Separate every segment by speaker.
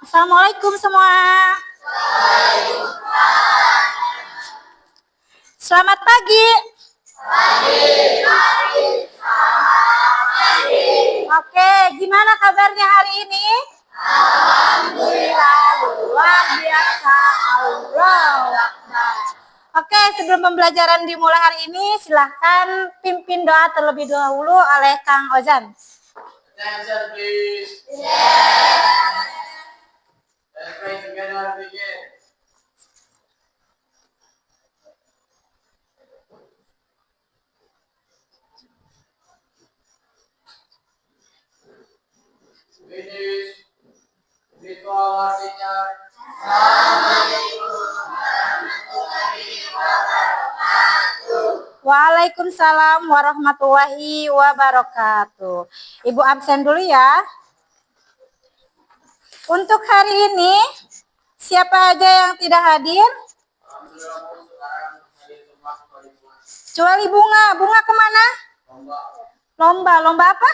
Speaker 1: Assalamualaikum semua. Selamat pagi. Oke, gimana kabarnya hari ini? Alhamdulillah, luar biasa. Allah. Oke, sebelum pembelajaran dimulai hari ini, silahkan pimpin doa terlebih dahulu oleh Kang Ozan.
Speaker 2: Attention please. Let's pray together begin. Finish. Itu artinya.
Speaker 1: Waalaikumsalam warahmatullahi wabarakatuh. Ibu absen dulu ya. Untuk hari ini, siapa aja yang tidak hadir? Kecuali Bunga. Bunga kemana? Lomba apa?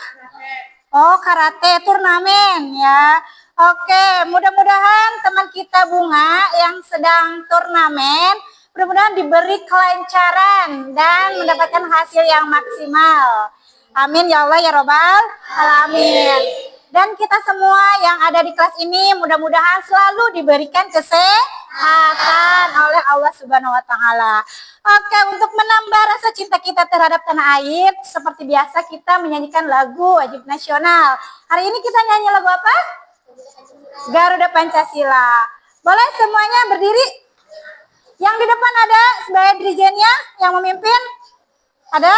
Speaker 1: Oh, karate turnamen ya. Oke, mudah-mudahan teman kita Bunga yang sedang turnamen, mudah-mudahan diberi kelancaran dan mendapatkan hasil yang maksimal. Amin ya Allah ya Robbal Alamin. Dan kita semua yang ada di kelas ini mudah-mudahan selalu diberikan kesehatan oleh Allah Subhanahu wa taala. Oke, untuk menambah rasa cinta kita terhadap tanah air, seperti biasa kita menyanyikan lagu wajib nasional. Hari ini kita nyanyi lagu apa? Garuda Pancasila. Boleh semuanya berdiri? Yang di depan ada sebagai dirijennya yang memimpin? Ada?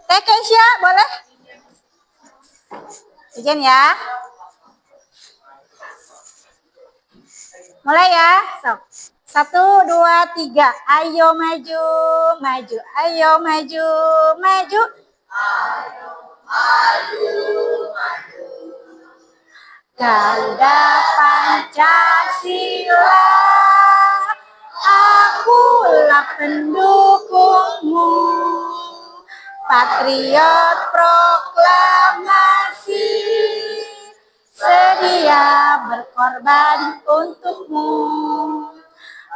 Speaker 1: Teh Keisha, boleh? Dirijen ya. Mulai ya. Sok. 1, 2, 3. Ayo maju, maju. Ayo maju, maju. Ayo maju, maju. Garuda Pancasila, akulah pendukungmu. Patriot proklamasi, sedia berkorban untukmu.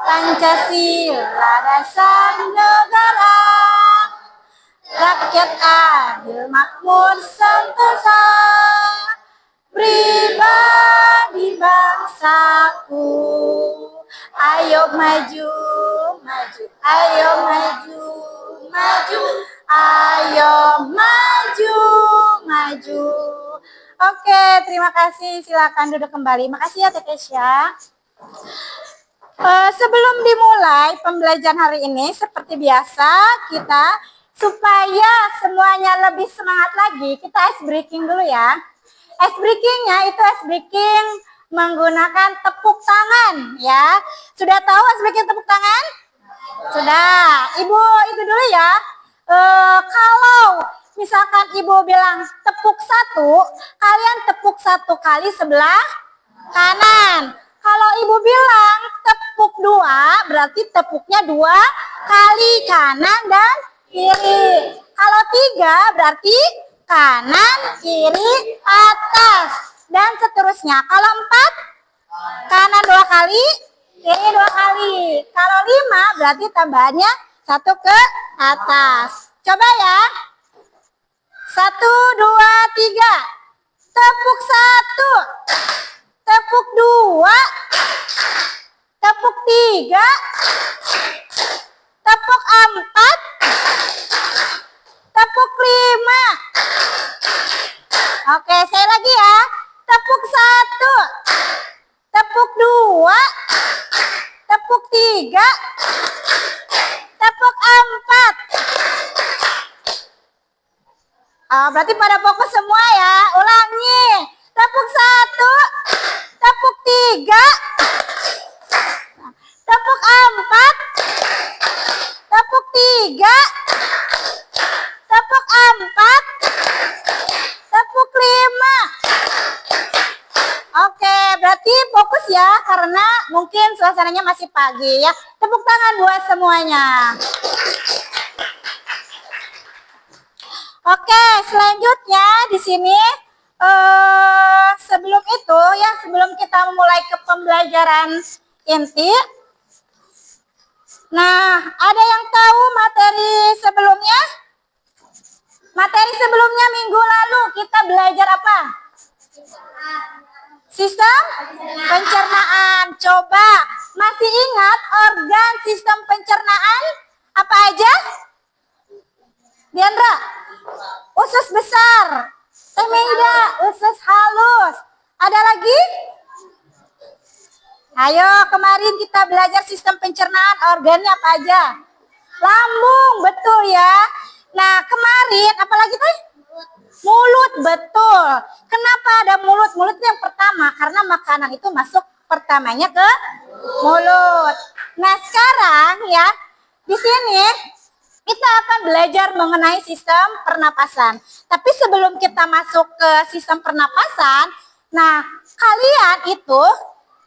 Speaker 1: Pancasila dasar negara, rakyat adil makmur sentosa, pribadi bangsaku. Ayo maju, maju, ayo maju, maju, ayo maju, maju. Oke, terima kasih. Silakan duduk kembali. Makasih ya Teh Keisha. Sebelum dimulai pembelajaran hari ini, seperti biasa kita supaya semuanya lebih semangat lagi, kita ice breaking dulu ya. Ice breakingnya itu ice breaking menggunakan tepuk tangan ya. Sudah tahu ice breaking tepuk tangan? Sudah. Ibu itu dulu ya. Kalau misalkan ibu bilang tepuk 1, kalian tepuk 1 kali sebelah kanan. Kalau ibu bilang tepuk 2, berarti tepuknya 2 kali kanan dan kiri. Kalau 3 berarti kanan, kiri, atas. Dan seterusnya. Kalau 4, kanan 2 kali, kiri 2 kali. Kalau 5 berarti tambahannya 1 ke atas. Coba ya. 1, 2, 3. Tepuk 1. Tepuk 2. Tepuk 3. Tepuk 4. Tepuk 5. Oke, saya lagi ya. Tepuk 1. Tepuk 2. Tepuk 3. Tepuk 4. Berarti pada fokus semua ya. Ulangi. Tepuk 1. Tepuk 3. Tepuk 4. Tepuk 3. Tepuk 4. Tepuk 5. Oke, berarti fokus ya. Karena mungkin suasananya masih pagi ya. Tepuk tangan buat semuanya. Oke, selanjutnya di sini sebelum itu ya, sebelum kita memulai ke pembelajaran inti. Nah, ada yang tahu materi sebelumnya? Materi sebelumnya minggu lalu kita belajar apa? Sistem pencernaan. Coba masih ingat organ sistem pencernaan apa aja? Diandra? Usus besar, temida, usus halus. Ada lagi? Ayo, kemarin kita belajar sistem pencernaan, organnya apa aja? Lambung, betul ya. Nah, kemarin apalagi teh? Mulut, betul. Kenapa ada mulut? Mulut yang pertama, karena makanan itu masuk pertamanya ke mulut. Nah, sekarang ya, di sini kita akan belajar mengenai sistem pernapasan. Tapi sebelum kita masuk ke sistem pernapasan, nah, kalian itu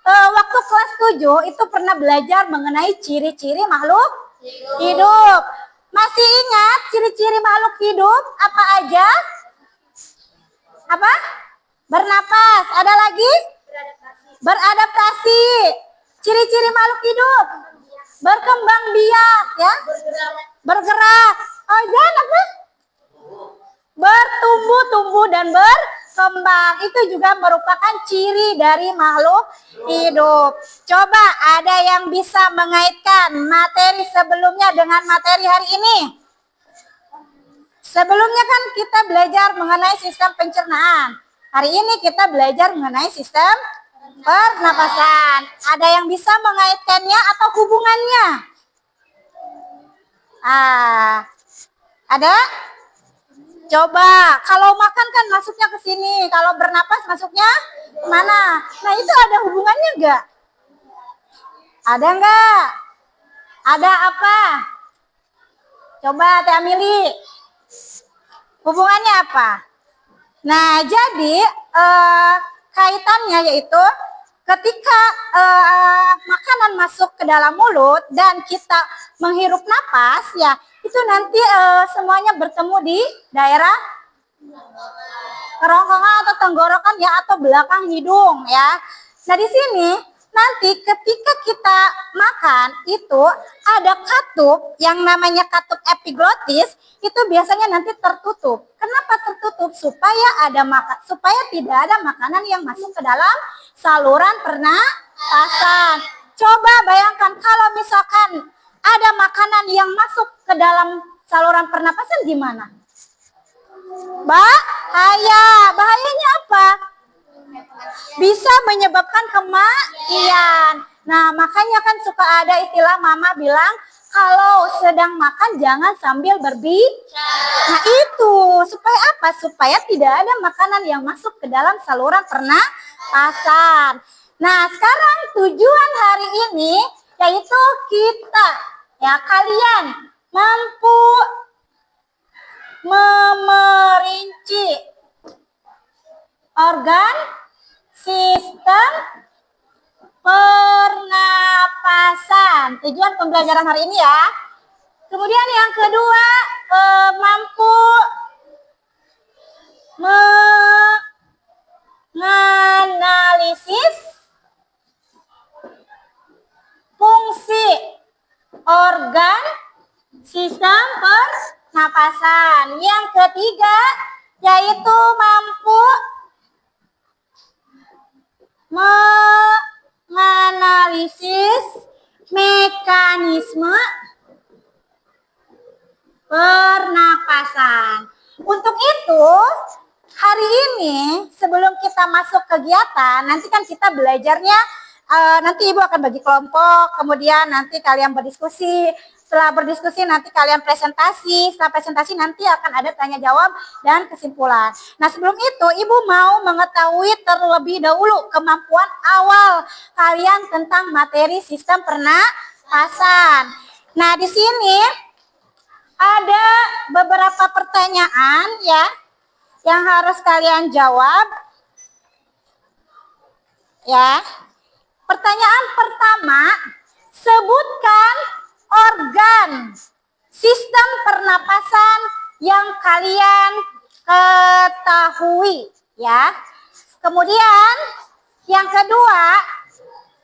Speaker 1: waktu kelas 7 itu pernah belajar mengenai ciri-ciri makhluk hidup. Masih ingat ciri-ciri makhluk hidup apa aja? Apa? Bernapas. Ada lagi? Beradaptasi. Ciri-ciri makhluk hidup. Berkembang biak, ya. Bergerak. Oh, jangan apa? Bertumbuh, tumbuh dan berkembang. Itu juga merupakan ciri dari makhluk hidup. Coba ada yang bisa mengaitkan materi sebelumnya dengan materi hari ini? Sebelumnya kan kita belajar mengenai sistem pencernaan. Hari ini kita belajar mengenai sistem pernapasan. Ada yang bisa mengaitkannya atau hubungannya? Ada? Coba, kalau makan kan masuknya ke sini, kalau bernapas masuknya kemana? Nah, itu ada hubungannya enggak? Ada enggak? Ada apa? Coba Teh Amili. Hubungannya apa? Nah, jadi kaitannya yaitu ketika makanan masuk ke dalam mulut dan kita menghirup napas, ya itu nanti semuanya bertemu di daerah kerongkongan atau tenggorokan ya, atau belakang hidung ya. Nah, di sini nanti ketika kita makan itu ada katup yang namanya katup epiglotis, itu biasanya nanti tertutup. Kenapa tertutup? Supaya tidak ada makanan yang masuk ke dalam saluran pernapasan. Coba bayangkan kalau misalkan ada makanan yang masuk ke dalam saluran pernapasan, gimana? Bahayanya apa? Bisa menyebabkan kematian. Nah, makanya kan suka ada istilah mama bilang, kalau sedang makan jangan sambil berbicara. Nah, itu supaya apa? Supaya tidak ada makanan yang masuk ke dalam saluran pernapasan. Nah, sekarang tujuan hari ini yaitu kita, ya, kalian mampu memerinci organ sistem pernapasan. Tujuan pembelajaran hari ini ya. Kemudian yang kedua, mampu menganalisis fungsi organ sistem pernapasan. Yang ketiga yaitu mampu menganalisis mekanisme pernapasan. Untuk itu, hari ini sebelum kita masuk kegiatan, nanti kan kita belajarnya, nanti Ibu akan bagi kelompok, kemudian nanti kalian berdiskusi. Setelah berdiskusi nanti kalian presentasi, setelah presentasi nanti akan ada tanya jawab dan kesimpulan. Nah, sebelum itu Ibu mau mengetahui terlebih dahulu kemampuan awal kalian tentang materi sistem pernapasan. Nah, di sini ada beberapa pertanyaan ya yang harus kalian jawab. Ya. Pertanyaan pertama, sebutkan organ sistem pernapasan yang kalian ketahui ya. Kemudian yang kedua,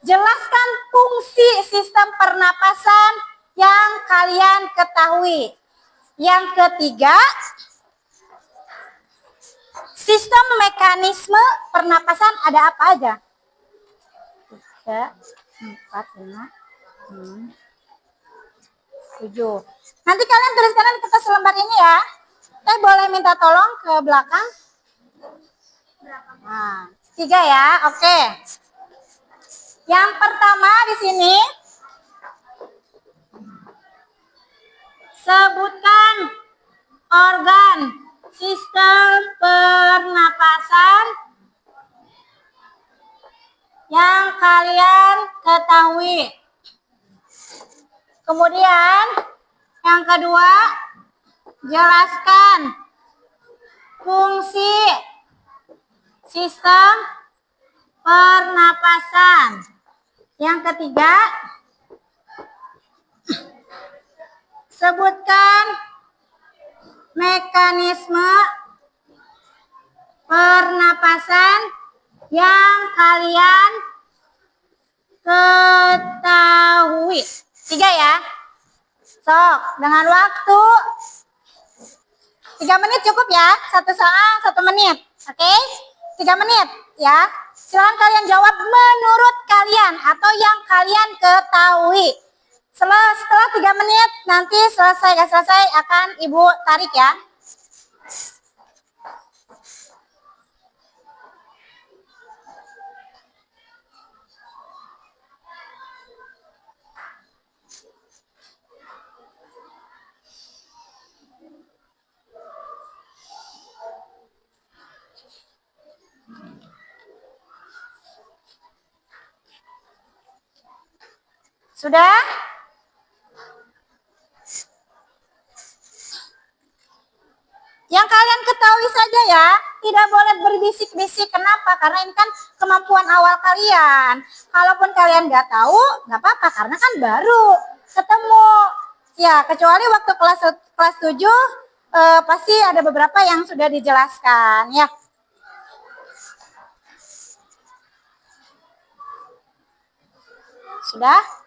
Speaker 1: jelaskan fungsi sistem pernapasan yang kalian ketahui. Yang ketiga, sistem mekanisme pernapasan ada apa aja? 3, 4, 5, 6, 7. Nanti kalian tuliskan di kertas lembar ini ya. Saya boleh minta tolong ke belakang? Nah, 3 ya, oke. Yang pertama di sini, sebutkan organ sistem pernapasan yang kalian ketahui. Kemudian yang kedua, jelaskan fungsi sistem pernapasan. Yang ketiga, sebutkan mekanisme pernapasan yang kalian ketahui. 3 ya. Sok, dengan waktu 3 menit cukup ya. 1 soal 1 menit. Oke? 3 menit ya. Silahkan kalian jawab menurut kalian atau yang kalian ketahui. Setelah 3 menit nanti selesai gak selesai akan Ibu tarik ya. Sudah? Yang kalian ketahui saja ya, tidak boleh berbisik-bisik. Kenapa? Karena ini kan kemampuan awal kalian. Kalaupun kalian nggak tahu, nggak apa-apa karena kan baru ketemu. Ya, kecuali waktu kelas 7 pasti ada beberapa yang sudah dijelaskan ya. Sudah?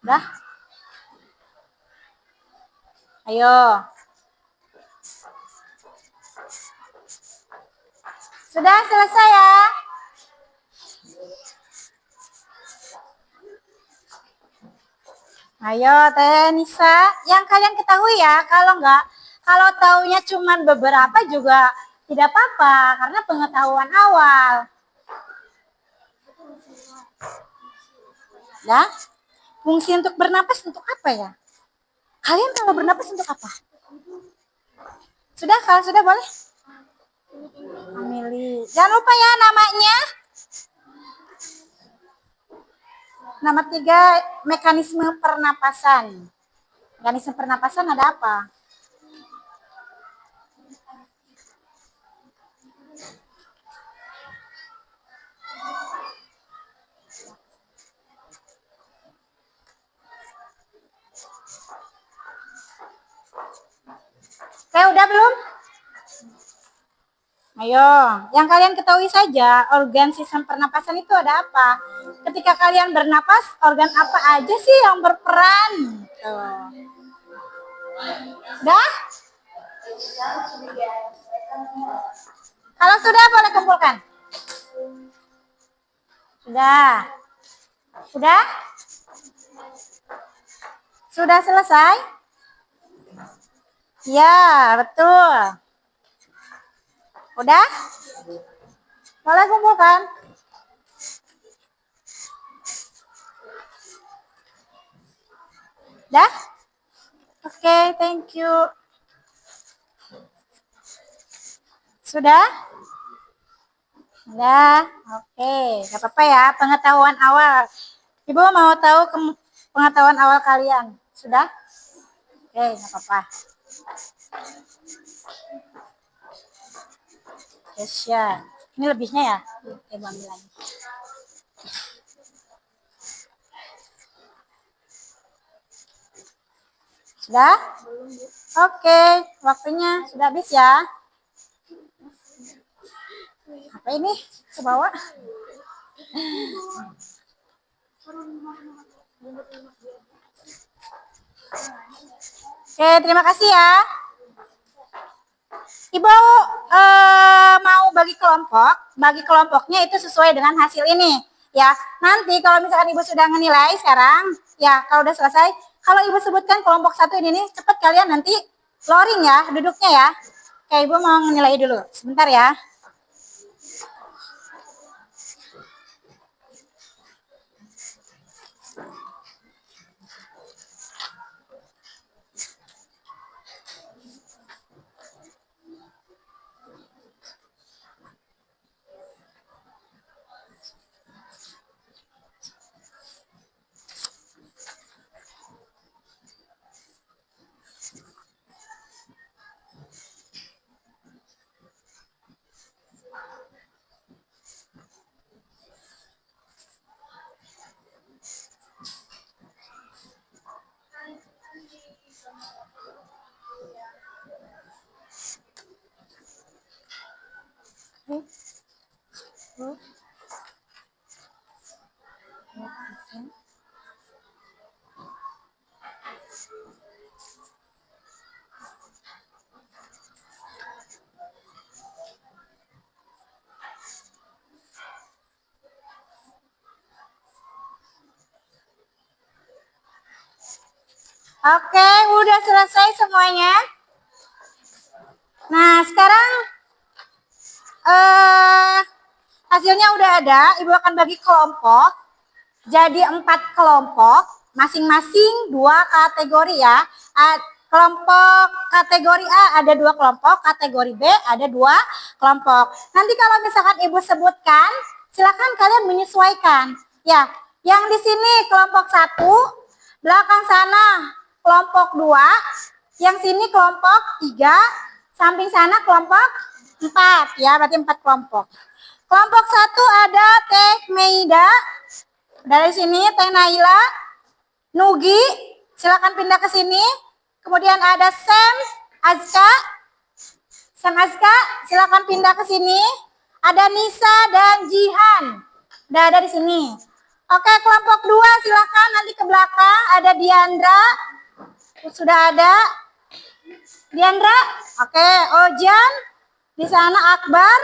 Speaker 1: Udah? Ayo. Sudah selesai ya? Ayo Teh Nisa, yang kalian ketahui ya, kalau taunya cuma beberapa juga tidak apa-apa karena pengetahuan awal. Ya, fungsi untuk bernapas untuk apa ya? Kalian kalau bernapas untuk apa? Sudah, kalau sudah boleh. Amili. Jangan lupa ya namanya. Nama 3, mekanisme pernapasan. Mekanisme pernapasan ada apa? Udah belum? Ayo, yang kalian ketahui saja, organ sistem pernapasan itu ada apa? Ketika kalian bernapas, organ apa aja sih yang berperan? Tuh. Udah? Kalau sudah boleh kumpulkan. Sudah. Sudah? Sudah selesai? Ya, betul. Udah? Boleh kumpulkan? Dah? Oke, thank you. Sudah? Udah? Oke, gak apa-apa ya, pengetahuan awal. Ibu mau tahu pengetahuan awal kalian. Sudah? Oke, gak apa-apa. Kesya. Ini lebihnya ya? Oke, ambil lagi. Sudah? Oke, waktunya sudah habis ya. Apa ini? Ke bawah. Oke, terima kasih ya. Ibu mau bagi kelompok, bagi kelompoknya itu sesuai dengan hasil ini. Ya, nanti kalau misalkan ibu sudah menilai sekarang, ya kalau udah selesai, kalau ibu sebutkan kelompok satu ini, cepat kalian nanti loring ya, duduknya ya. Oke, ibu mau menilai dulu, sebentar ya. Oke, udah selesai semuanya. Nah, sekarang hasilnya udah ada. Ibu akan bagi kelompok jadi 4 kelompok, masing-masing 2 kategori ya. Kelompok kategori A ada 2 kelompok, kategori B ada 2 kelompok. Nanti kalau misalkan ibu sebutkan, silakan kalian menyesuaikan. Ya, yang di sini kelompok 1, belakang sana kelompok 2, yang sini kelompok 3, samping sana kelompok 4 ya, berarti 4 kelompok. Kelompok 1 ada Teh Meida, dari sini Teh Naila, Nugi, silakan pindah ke sini. Kemudian ada Sam Azka, silakan pindah ke sini. Ada Nisa dan Jihan, udah ada di sini. Oke, kelompok 2 silakan nanti ke belakang. Ada Diandra, sudah ada Diandra. Oke, Ojan, di sana Akbar,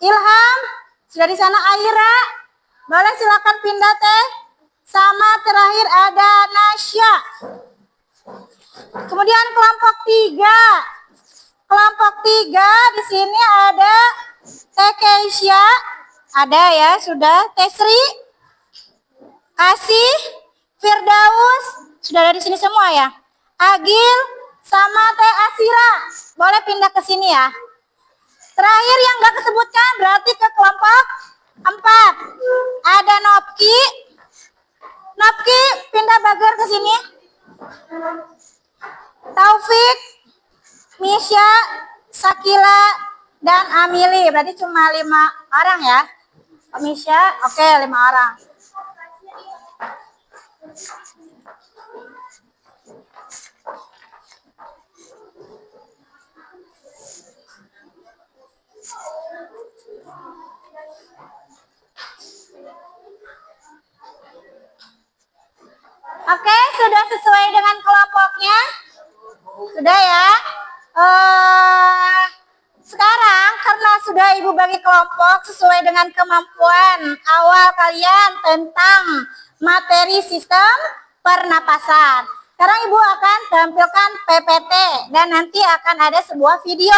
Speaker 1: Ilham, sudah di sana Aira. Boleh silakan pindah Teh. Sama terakhir ada Nasya. Kemudian kelompok 3. Kelompok 3 di sini ada Teh Keisha. Ada ya, sudah. Teh Sri, Kasih, Firdaus, sudah ada di sini semua ya. Agil sama Teh Asira. Boleh pindah ke sini ya. Terakhir yang gak kesebutkan berarti ke kelompok 4. Ada Nopki. Nopki pindah bager ke sini. Taufik, Misha, Sakila, dan Amili. Berarti cuma 5 orang ya. Misha, oke 5 orang. Oke, sudah sesuai dengan kelompoknya? Sudah ya? Sekarang karena sudah ibu bagi kelompok sesuai dengan kemampuan awal kalian tentang materi sistem pernapasan. Sekarang ibu akan tampilkan PPT dan nanti akan ada sebuah video.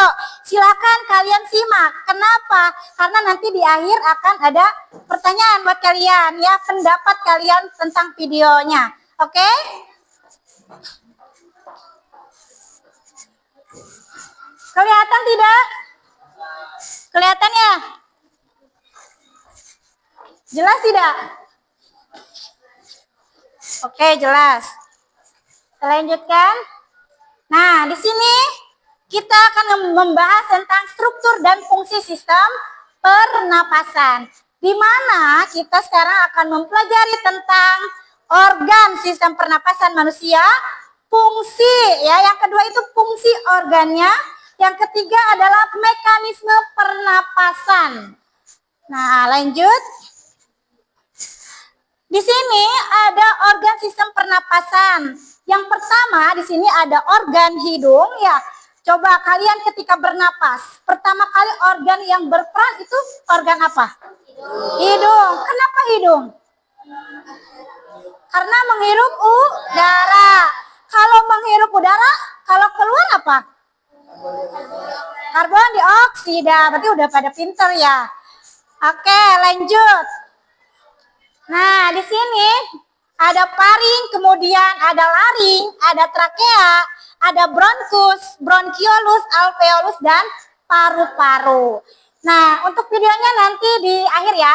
Speaker 1: Silakan kalian simak. Kenapa? Karena nanti di akhir akan ada pertanyaan buat kalian ya, pendapat kalian tentang videonya. Oke? Kelihatan tidak? Kelihatan ya? Jelas tidak? Oke, jelas. Kita lanjutkan. Nah, di sini kita akan membahas tentang struktur dan fungsi sistem pernapasan. Di mana kita sekarang akan mempelajari tentang organ sistem pernapasan manusia, fungsi ya, yang kedua itu fungsi organnya, yang ketiga adalah mekanisme pernapasan. Nah, lanjut. Di sini ada organ sistem pernapasan. Yang pertama di sini ada organ hidung ya. Coba kalian ketika bernapas, pertama kali organ yang berperan itu organ apa? Hidung. Kenapa hidung? Karena menghirup udara. Kalau menghirup udara, kalau keluar apa? Karbon dioksida. Berarti udah pada pinter ya. Oke, lanjut. Nah, di sini ada paring, kemudian ada laring, ada trakea, ada bronkus, bronkiolus, alveolus, dan paru-paru. Nah, untuk videonya nanti di akhir ya.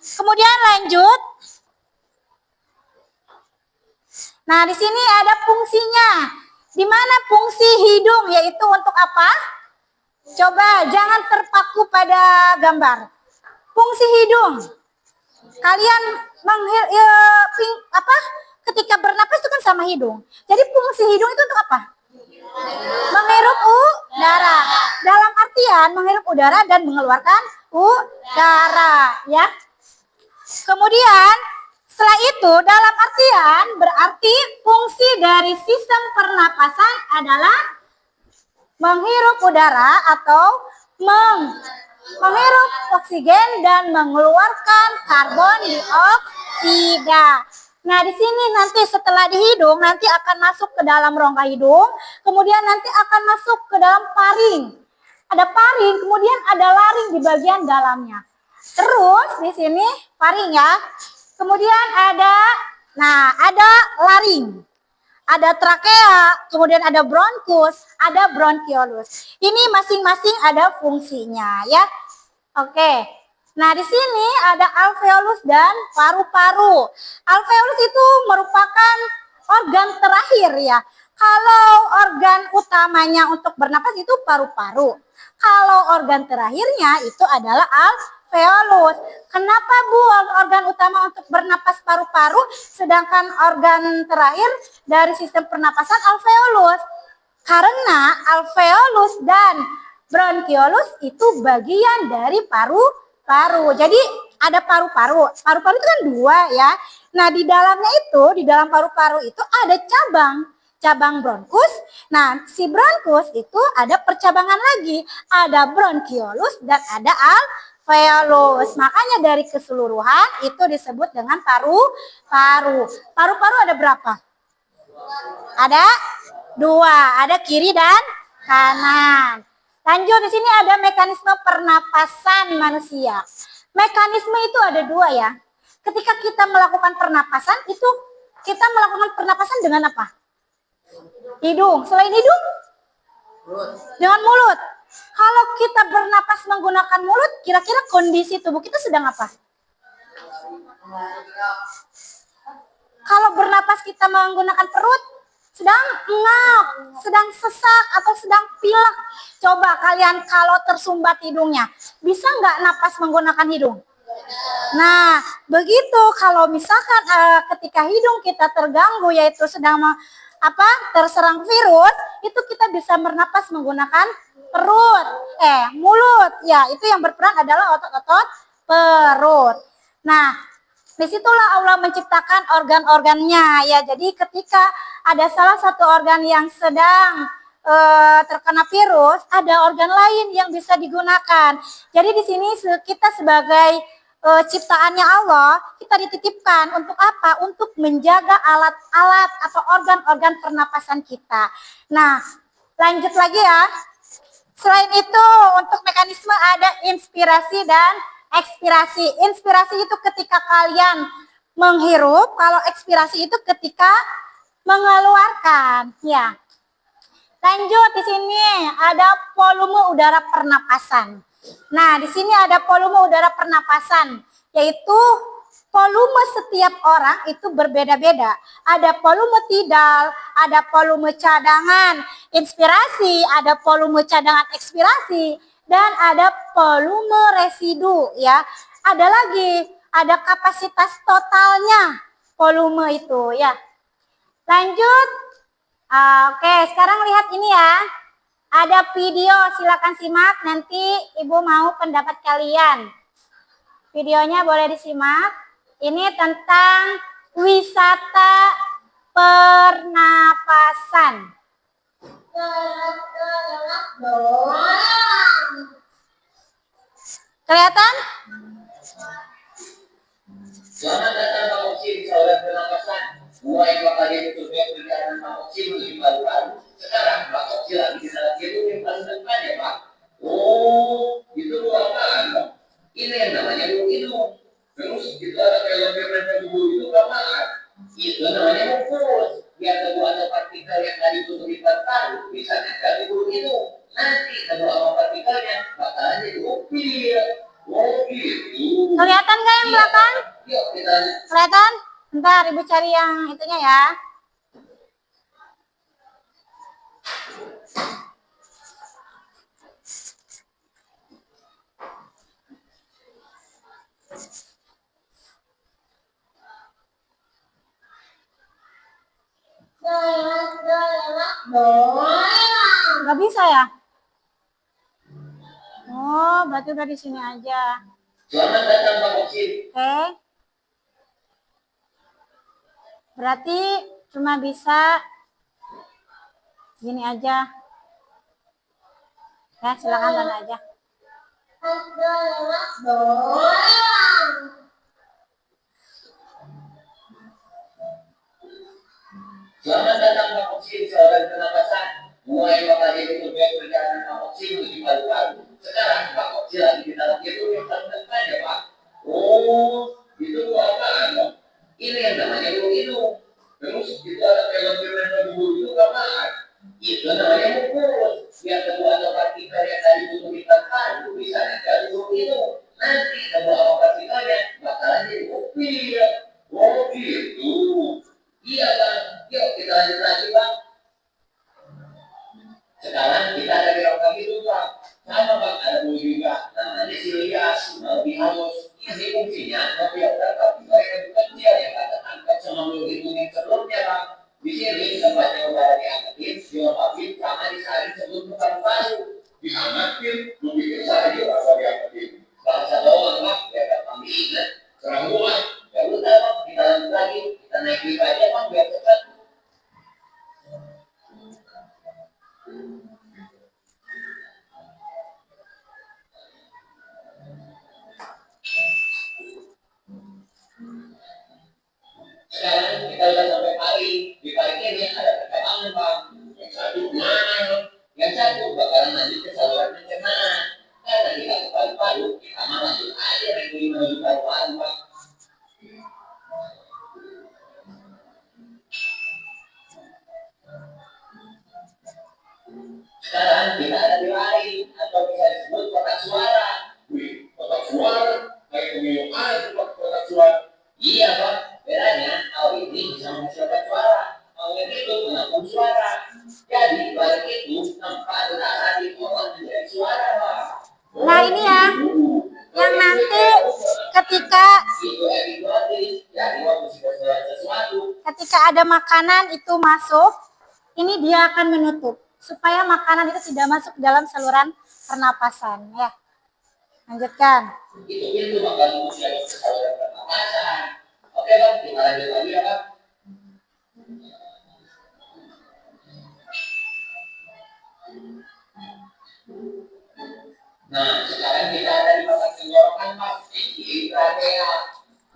Speaker 1: Kemudian lanjut. Nah, di sini ada fungsinya. Di mana fungsi hidung, yaitu untuk apa? Coba jangan terpaku pada gambar. Fungsi hidung. Kalian ketika bernapas itu kan sama hidung. Jadi fungsi hidung itu untuk apa? Menghirup udara. Dalam artian menghirup udara dan mengeluarkan udara, ya. Kemudian setelah itu dalam artian berarti fungsi dari sistem pernapasan adalah menghirup udara atau menghirup oksigen dan mengeluarkan karbon dioksida. Nah, di sini nanti setelah di hidung nanti akan masuk ke dalam rongga hidung, kemudian nanti akan masuk ke dalam paring. Ada paring, kemudian ada laring di bagian dalamnya. Terus di sini paring ya. Kemudian ada laring. Ada trakea, kemudian ada bronkus, ada bronkiolus. Ini masing-masing ada fungsinya ya. Oke. Nah, di sini ada alveolus dan paru-paru. Alveolus itu merupakan organ terakhir ya. Kalau organ utamanya untuk bernapas itu paru-paru. Kalau organ terakhirnya itu adalah alveolus. Kenapa Bu organ utama untuk bernapas paru-paru, sedangkan organ terakhir dari sistem pernapasan alveolus? Karena alveolus dan bronkiolus itu bagian dari paru-paru. Jadi ada paru-paru. Paru-paru itu kan dua ya. Nah, di dalamnya itu, di dalam paru-paru itu ada cabang bronkus. Nah, si bronkus itu ada percabangan lagi. Ada bronkiolus dan ada alveolus. Makanya dari keseluruhan itu disebut dengan paru-paru. Paru-paru ada berapa? Ada dua. Ada kiri dan kanan. Lanjut, di sini ada mekanisme pernapasan manusia. Mekanisme itu ada dua ya. Ketika kita melakukan pernapasan, itu kita melakukan pernapasan dengan apa? Hidung. Selain hidung? Dengan mulut. Kalau kita bernapas menggunakan mulut, kira-kira kondisi tubuh kita sedang apa? Kalau bernapas kita menggunakan perut, sedang ngap, sedang sesak, atau sedang pilek. Coba kalian kalau tersumbat hidungnya, bisa nggak napas menggunakan hidung? Nah, begitu kalau misalkan ketika hidung kita terganggu, yaitu sedang terserang virus, itu kita bisa bernapas menggunakan mulut. Ya, itu yang berperan adalah otot-otot perut. Nah, disitulah Allah menciptakan organ-organnya ya. Jadi ketika ada salah satu organ yang sedang terkena virus, ada organ lain yang bisa digunakan. Jadi di sini kita sebagai ciptaannya Allah, kita dititipkan untuk apa? Untuk menjaga alat-alat atau organ-organ pernapasan kita. Nah, lanjut lagi ya. Selain itu, untuk mekanisme ada inspirasi dan ekspirasi. Inspirasi itu ketika kalian menghirup, kalau ekspirasi itu ketika mengeluarkan. Ya. Lanjut, di sini ada volume udara pernapasan. Nah, di sini ada volume udara pernapasan, yaitu volume setiap orang itu berbeda-beda. Ada volume tidal, ada volume cadangan inspirasi, ada volume cadangan ekspirasi, dan ada volume residu ya. Ada lagi, ada kapasitas totalnya volume itu ya. Lanjut. Oke, sekarang lihat ini ya. Ada video, silakan simak. Nanti Ibu mau pendapat kalian. Videonya boleh disimak. Ini tentang wisata pernapasan. Kelihatan?
Speaker 3: Selamat datang Pak Oksin, saudara pernapasan. Mulai bakal jadi tujuan perjalanan Pak Oksin menuju baru-baru. Sekarang Pak Oksin lagi di salah satu yang paling depan ya Pak. Oh, itu apaan Pak? Ini yang namanya burung hidung. Terus itu ada film-film tubuh itu apaan? Itu namanya mufus. Biar kedua ada partikel yang tadi tutupi paru, bisa nempel di burung hidung. Nanti kedua sama partikelnya bakalan jadi upil. Oh gitu.
Speaker 1: Kelihatan nggak yang belakang?
Speaker 3: Yuk kita
Speaker 1: Kelihatan? Bentar, Ibu cari yang itunya ya. Nggak bisa ya? Oh, berarti udah di sini aja.
Speaker 3: selamat datang Pak Oksin.
Speaker 1: Oke. Berarti cuma bisa gini aja. Ya, silakan tanda aja.
Speaker 3: Selamat datang Pak Oksin, saudara pernapasan. Mulai bakal jadi tujuan perjalanan Pak Oksin menuju baru-baru. Sekarang Pak Oksin lagi di dalam itu yang paling depan ya Pak. Oh, itu apaan Pak? Ini yang namanya burung hidung. Terus itu ada film-film tubuh itu apaan? Itu namanya mufus. Biar kedua ada partikel yang tadi tutupi paru, bisa nempel di burung hidung. Nanti kedua sama partikelnya bakalan jadi upil. Oh gitu. Iya Bang, yuk kita lanjut lagi Bang. Sekarang kita ada belok lagi tuh Bang. Sama Bang, ada bulu juga. Namanya silias, lebih halus. Ini fungsinya membiarkan partikel yang lebih kecil yang tak terangkat sama bulu hidung yang sebelumnya Bang. Di sini tempatnya udara diangkatin, dilengkapin, sama disaring sebelum ke paru-paru. Diangkatin, lebih besar juga kalau diangkatin. Bahasa doang Bang, biar gampang diingat. Serang gua, ya udah Bang, kita lanjut lagi. Kita naik lift aja Bang, biar cepat. Sekarang kita udah sampai Pari. Di Pari ini ada perkembangan Bang. Yang satu kemana? Yang satu bakalan lanjut ke saluran pencernaan. Karena kita ke paru-paru, kita mah lanjut aja regulasi menuju paru-paru Bang. Sekarang kita ada di lain atau bisa disebut kotak suara. Wih, kotak suara? Kayak pemilu aja Pak, kotak suara. Iya Pak, bedanya awal ini bisa menghasilkan suara. Awal itu menampung suara. Jadi balik itu tempat udara di bawah menjadi suara Pak.
Speaker 1: Nah, ini ya. Yang nanti ketika ada makanan itu masuk, ini dia akan menutup supaya makanan itu tidak masuk ke dalam saluran pernapasan ya. Lanjutkan.
Speaker 3: Itu bakal masuk ke saluran pernapasan. Oke Bang, kita lanjut lagi ya Bang. Nah, sekarang kita ada di bagian tenggorokan Pak. Ini trachea.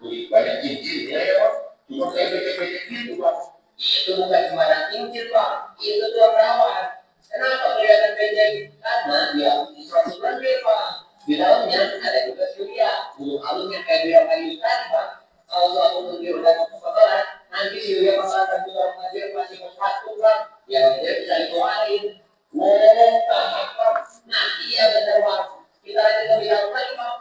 Speaker 3: Wih, banyak cincin ya Bang. Cuma kayak becek-becek gitu Bang. Itu bukan sembarang cincin Bang. Itu tuh perawat. Kenapa kelihatan becek? Karena dia isolasi berlebih Bang. Di dalamnya ada juga silia. Bulu halus yang kayak biar kayu tadi Bang. Kalau suatu mentir udah mau kotoran, nanti silia bakalan terjual mengajar masih sesuatu Bang. Yang dia bisa dikeluarin. Oh, Bang. Nah, iya benar Bang. Kita lanjut lebih jauh lagi Bang.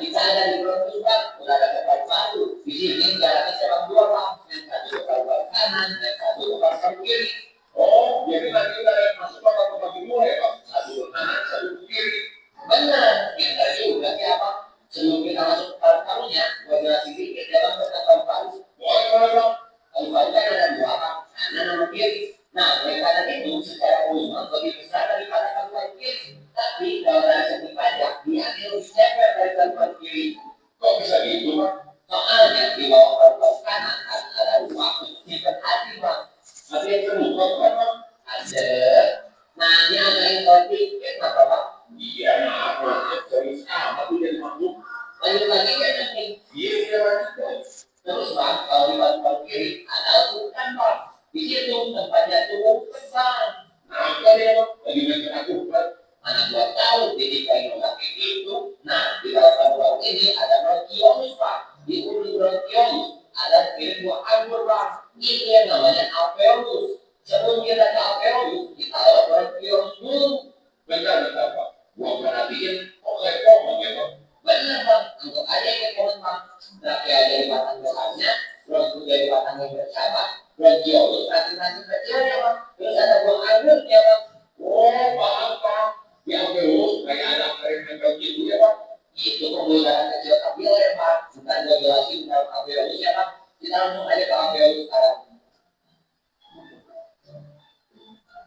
Speaker 3: kita ada di bronkus Bang, udah ada ke paru-paru. Di sini jalannya sepak dua Bang, yang satu ke paru-paru kanan, yang satu ke paru-paru kiri. Oh, jadi nanti kita yang masuk Bang ke bagi dua ya Bang, satu ke kanan, satu ke kiri. Benar, yang tadi udah apa? Sebelum kita masuk ke paru-parunya, gua jelasin dikit ya Bang tentang paru-paru. Boleh Bang. Paru-paru kan ada dua Bang, kanan sama kiri. Nah, oleh karena itu secara umum lebih besar daripada paru-paru kiri. Tapi kalau dari segi pajak, dia lebih cepat dari paru-paru kiri. Kok bisa gitu, Bang? Soalnya di bawah paru-paru kanan ada waktu simpan hati, Bang. Tapi yang kedua, Bang, ada. Nah, ini ada yang tadi, kenapa, Bang? Iya, nah, dari sama tuh jadi masuk. Lanjut lagi ya nanti. Iya, lanjut. Terus, Bang, kalau di paru-paru kiri ada bukan, Bang. Di situ tempatnya cukup besar. Nah, itu dia, Bang. Lagi main aku, Bang. Anak gua tahu ketika yang pakai itu. Nah, di dalam paru-paru ini ada bronkiolus, Pak. Di ujung bronkiolus ada dua anggur, Pak. Itu yang namanya alveolus. Sebelum kita ke alveolus, kita ada bronkiolus dulu. Benar, Pak. Gua perhatiin, oke, kok begitu. Benar, Bang. Untuk aja yang komen, Bang. Tapi ada di batang besarnya, bronkiolus dari batang yang bersahabat. Bronkiolus ranting-ranting kecilnya, Bang. Terus ada buah anggurnya, Bang. Oh, paham, Pak. Yang terus kayak ada kering gitu ya Pak. Itu pembuluh kecil kapiler Pak. Bukan gue jelasin dalam alveolus ya Pak. Kita langsung aja ke alveolus sekarang.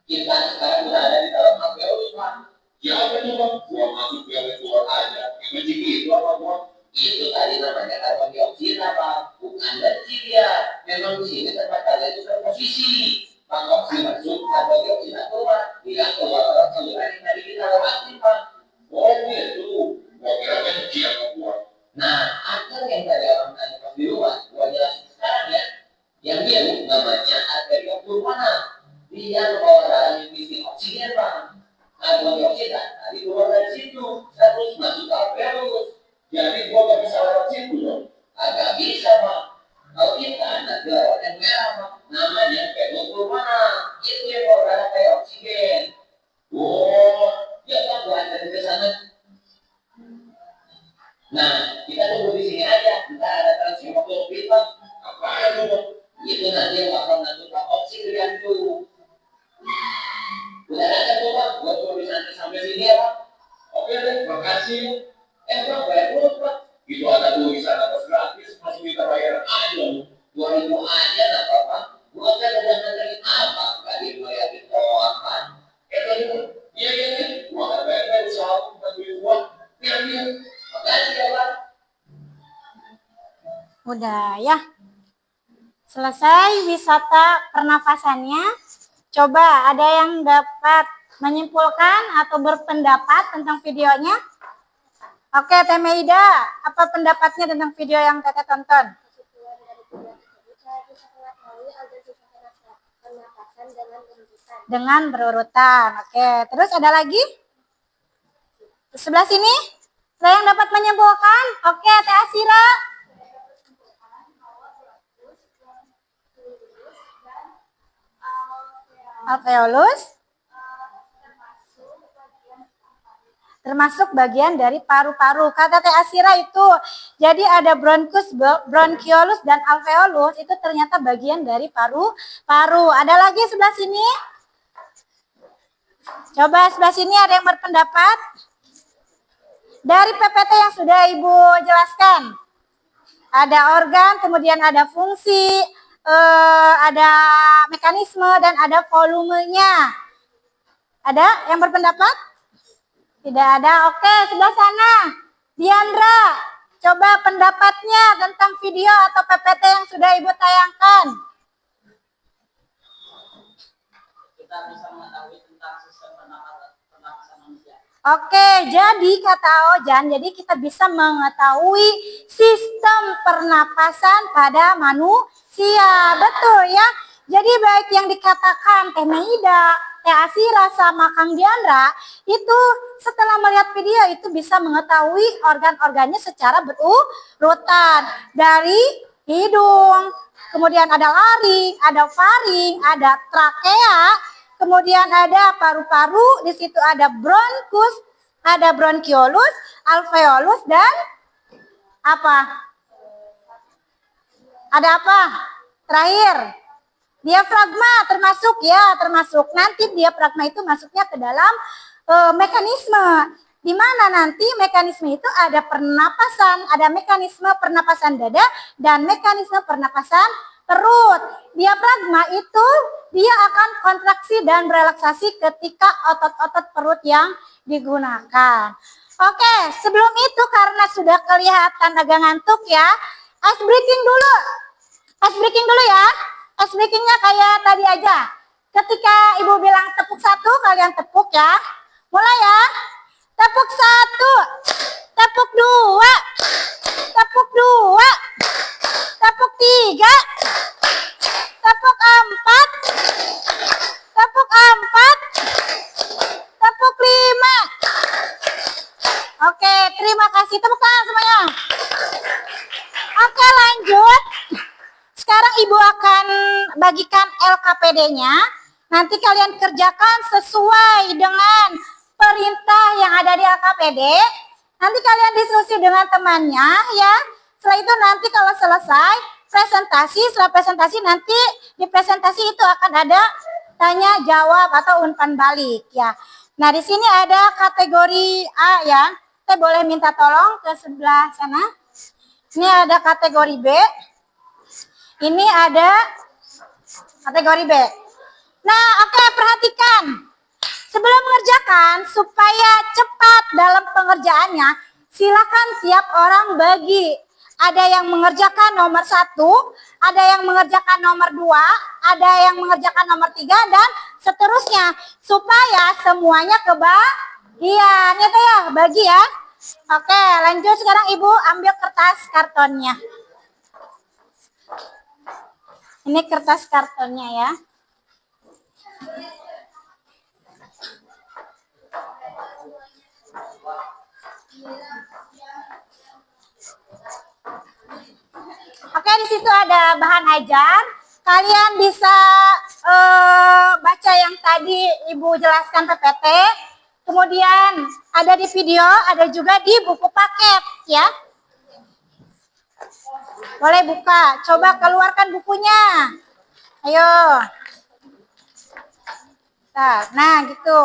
Speaker 3: Kita sekarang sudah ada di dalam alveolus Pak. Ya apa itu Pak? Gua masuk biar keluar aja. Gimana gitu apa Pak? Itu tadi namanya karbon dioksida Pak. Bukan besi dia. Memang di sini tempat kalian itu terposisi. Pak oksigen masuk, karbon dioksida keluar. Tidak keluar orang saluran yang tadi kita lewati Pak. Oh gitu. Gua kira benci sama gua. Nah, akar yang tadi orang tanya pas di luar, gua jelasin sekarang ya. Yang biru namanya arteria pulmonar. Dia membawa darah yang misi oksigen Pak. Karbon dioksida tadi keluar dari situ, terus masuk ke alveolus. Jadi gua gak bisa lewat situ dong. Agak bisa Pak. Kalau kita nanti lewat yang merah Pak. Namanya pneumonia. Itu yang bawa darah kayak oksigen. Oh, ya Pak, gua anterin ke sana. Nah, kita tunggu di sini aja. Kita ada transfusi Pak. Apaan itu Pak? Itu nanti yang bakal menentukan oksigen tuh. Udah ada tuh Pak. Gua tunggu di sana sampai sini ya Pak. Oke deh, makasih. Pak, bayar dulu Pak. Itu ada tulisan atas gratis, masih kita bayar aja. 2.000 aja nggak apa-apa. Gua kan udah nganterin apa? Tadi gua yakin doang kan. Tadi iya nih. Gua nggak bayar usaha bantuin gua. Iya. Makasih ya Pak.
Speaker 1: Udah ya. Selesai wisata pernafasannya. Coba ada yang dapat menyimpulkan atau berpendapat tentang videonya? Oke, Teh Meida, apa pendapatnya tentang video yang Teteh tonton? Dengan berurutan. Oke, terus ada lagi? Sebelah sini? Ada yang dapat menyimpulkan? Oke, Teh Asira. Alveolus. Termasuk bagian dari paru-paru. Kata Teh Asira itu, jadi ada bronkus, bronkiolus, dan alveolus, itu ternyata bagian dari paru-paru. Ada lagi sebelah sini? Coba sebelah sini ada yang berpendapat? Dari PPT yang sudah Ibu jelaskan. Ada organ, kemudian ada fungsi, ada mekanisme, dan ada volumenya. Ada yang berpendapat? Tidak ada. Oke, sebelah sana. Diandra, coba pendapatnya tentang video atau PPT yang sudah Ibu tayangkan.
Speaker 2: Kita bisa mengetahui tentang sistem pernafasan manusia.
Speaker 1: Oke, jadi kata Ojan, jadi kita bisa mengetahui sistem pernapasan pada manusia. Betul ya? Jadi baik yang dikatakan Teh Meida, Teh Asira, sama Kang Diandra, itu setelah melihat video itu bisa mengetahui organ-organnya secara berurutan. Dari hidung, kemudian ada laring, ada faring, ada trakea, kemudian ada paru-paru, di situ ada bronkus, ada bronkiolus, alveolus, dan Apa? Ada apa? Terakhir. Diafragma termasuk ya, termasuk. Nanti diafragma itu masuknya ke dalam mekanisme. Di mana nanti mekanisme itu ada pernapasan, ada mekanisme pernapasan dada dan mekanisme pernapasan perut. Diafragma itu dia akan kontraksi dan relaksasi ketika otot-otot perut yang digunakan. Oke, sebelum itu karena sudah kelihatan agak ngantuk ya, ice breaking dulu. Ice breaking dulu ya. Ice breakingnya kayak tadi aja. Ketika ibu bilang tepuk satu, kalian tepuk ya. Mulai ya. Tepuk satu, tepuk dua, tepuk dua, tepuk tiga, tepuk empat, tepuk empat, tepuk lima. Oke, terima kasih. Tepuk tangan semuanya. Oke, lanjut. Sekarang ibu akan bagikan LKPD-nya. Nanti kalian kerjakan sesuai dengan perintah yang ada di LKPD. Nanti kalian diskusi dengan temannya ya. Setelah itu nanti kalau selesai presentasi, setelah presentasi nanti di presentasi itu akan ada tanya jawab atau umpan balik ya. Nah, di sini ada kategori A ya. Saya boleh minta tolong ke sebelah sana. Ini ada kategori B. Ini ada kategori B. Nah, oke, perhatikan. Sebelum mengerjakan, supaya cepat dalam pengerjaannya, silakan tiap orang bagi. Ada yang mengerjakan nomor 1, ada yang mengerjakan nomor 2, ada yang mengerjakan nomor 3, dan seterusnya. Supaya semuanya kebagian. Itu ya, bagi ya. Oke, lanjut sekarang ibu ambil kertas kartonnya. Ini kertas kartonnya ya. Oke, di situ ada bahan ajar. Kalian bisa baca yang tadi ibu jelaskan PPT. Kemudian ada di video, ada juga di buku paket ya. Boleh buka, coba keluarkan bukunya. Ayo. Nah, gitu.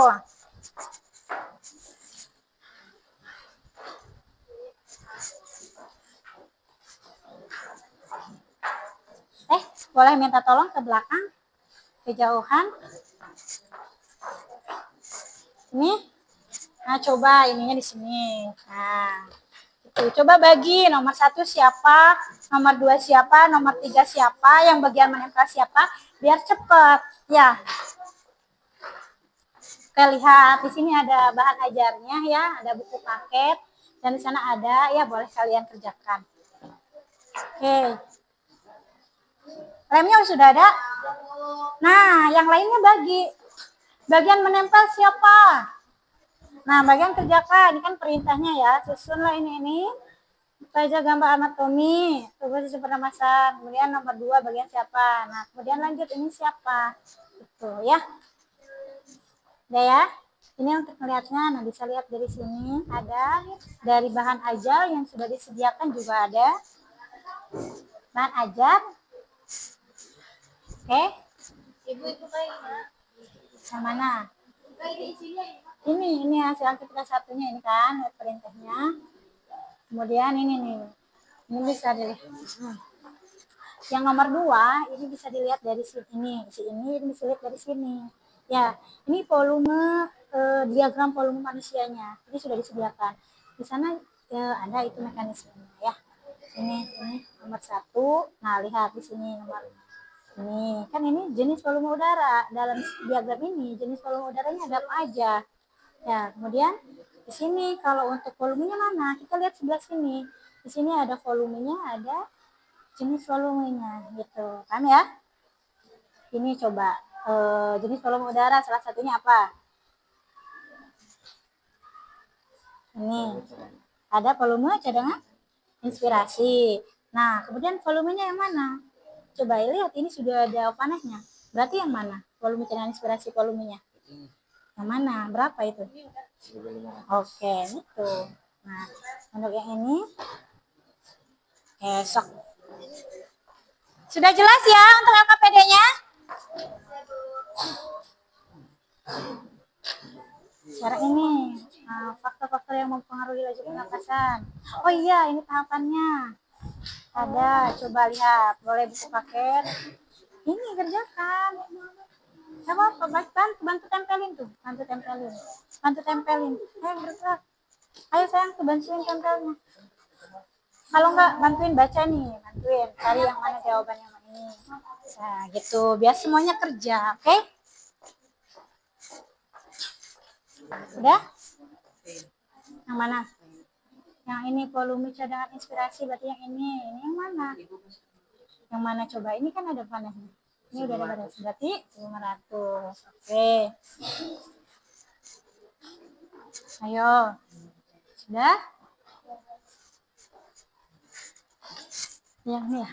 Speaker 1: Boleh minta tolong ke belakang, kejauhan. Ini. Nah, coba ininya di sini. Nah, itu. Coba bagi nomor 1 siapa, nomor 2 siapa, nomor 3 siapa, yang bagian menempel siapa, biar cepet ya. Oke, lihat di sini ada bahan ajarnya ya, ada buku paket dan di sana ada ya, boleh kalian kerjakan. Oke. Remnya sudah ada. Nah, yang lainnya bagi. Bagian menempel siapa? Nah, bagian kerjakan. Ini kan perintahnya ya. Susunlah ini. Baca gambar anatomi. Tubuh sisi pernapasan. Kemudian nomor 2 bagian siapa? Nah, kemudian lanjut ini siapa? Itu ya. Udah ya. Ini untuk melihatnya. Nah, bisa lihat dari sini. Ada dari bahan ajar yang sudah disediakan juga ada. Bahan ajar. Oke. Ibu itu kayak yang mana? Ini hasil aktivitas satunya ini kan perintahnya. Kemudian ini nih. Ini bisa dilihat. Yang nomor 2 ini bisa dilihat dari sini. Ini bisa dilihat dari sini. Ya, ini volume diagram volume manusianya. Ini sudah disediakan. Di sana ada itu mekanismenya ya. Ini nomor 1. Nah, lihat di sini nomor ini. Kan ini jenis volume udara. Dalam diagram ini jenis volume udaranya ada apa aja. Ya, kemudian di sini kalau untuk volumenya mana? Kita lihat sebelah sini. Di sini ada volumenya, ada jenis volumenya gitu. Paham ya? Ini coba jenis volume udara salah satunya apa? Ini. Ada volume cadangan inspirasi. Nah, kemudian volumenya yang mana? Coba lihat, ini sudah ada panahnya. Berarti yang mana? Volume cadangan inspirasi volumenya. Yang mana? Berapa itu? Oke, itu. Nah, untuk yang ini Esok. Sudah jelas ya untuk LKPD-nya? Sekarang ini faktor-faktor yang mempengaruhi laju pernapasan. Oh iya, ini tahapannya. Ada, coba lihat. Boleh buku paket. Ini kerjakan. Gak apa-apa, bantu tempelin tuh. Bantu tempelin. Bergerak. Ayo sayang, tuh bantuin tempelnya. Kalau enggak, bantuin baca nih. Bantuin, cari yang mana jawabannya yang ini. Nah, gitu. Biar semuanya kerja, oke? Udah? Yang mana? Yang ini volume cadangan inspirasi, berarti yang ini. Ini yang mana? Yang mana coba? Ini kan ada panahnya. Ini udah ada batas, berarti 500. Oke. Ayo. Sudah? Yang ini ya?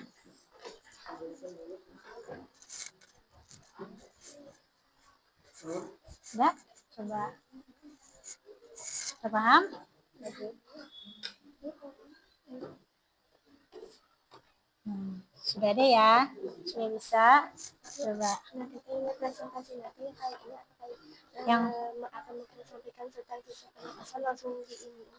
Speaker 1: Sudah? Coba. Sudah paham? Sudah ada ya? Sudah bisa? Coba. Yang
Speaker 4: akan sampaikan tentang sisa pernapasan langsung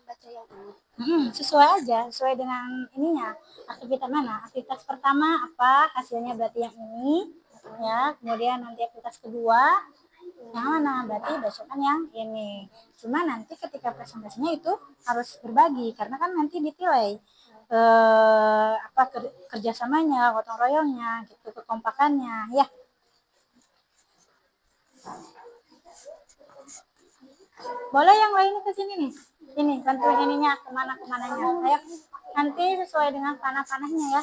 Speaker 4: baca yang ini.
Speaker 1: Sesuai aja, sesuai dengan ininya. Aktivitas mana? Aktivitas pertama apa? Hasilnya berarti yang ini, ya. Kemudian nanti aktivitas kedua, yang mana? Berarti besokan yang ini. Cuma nanti ketika presentasinya itu harus berbagi, karena kan nanti ditilai kerjasamanya, gotong royongnya, gitu, kekompakannya, ya. Boleh yang lainnya ke sini nih. Ini bantuin ininya kemananya. Ayo nanti sesuai dengan panah-panahnya ya.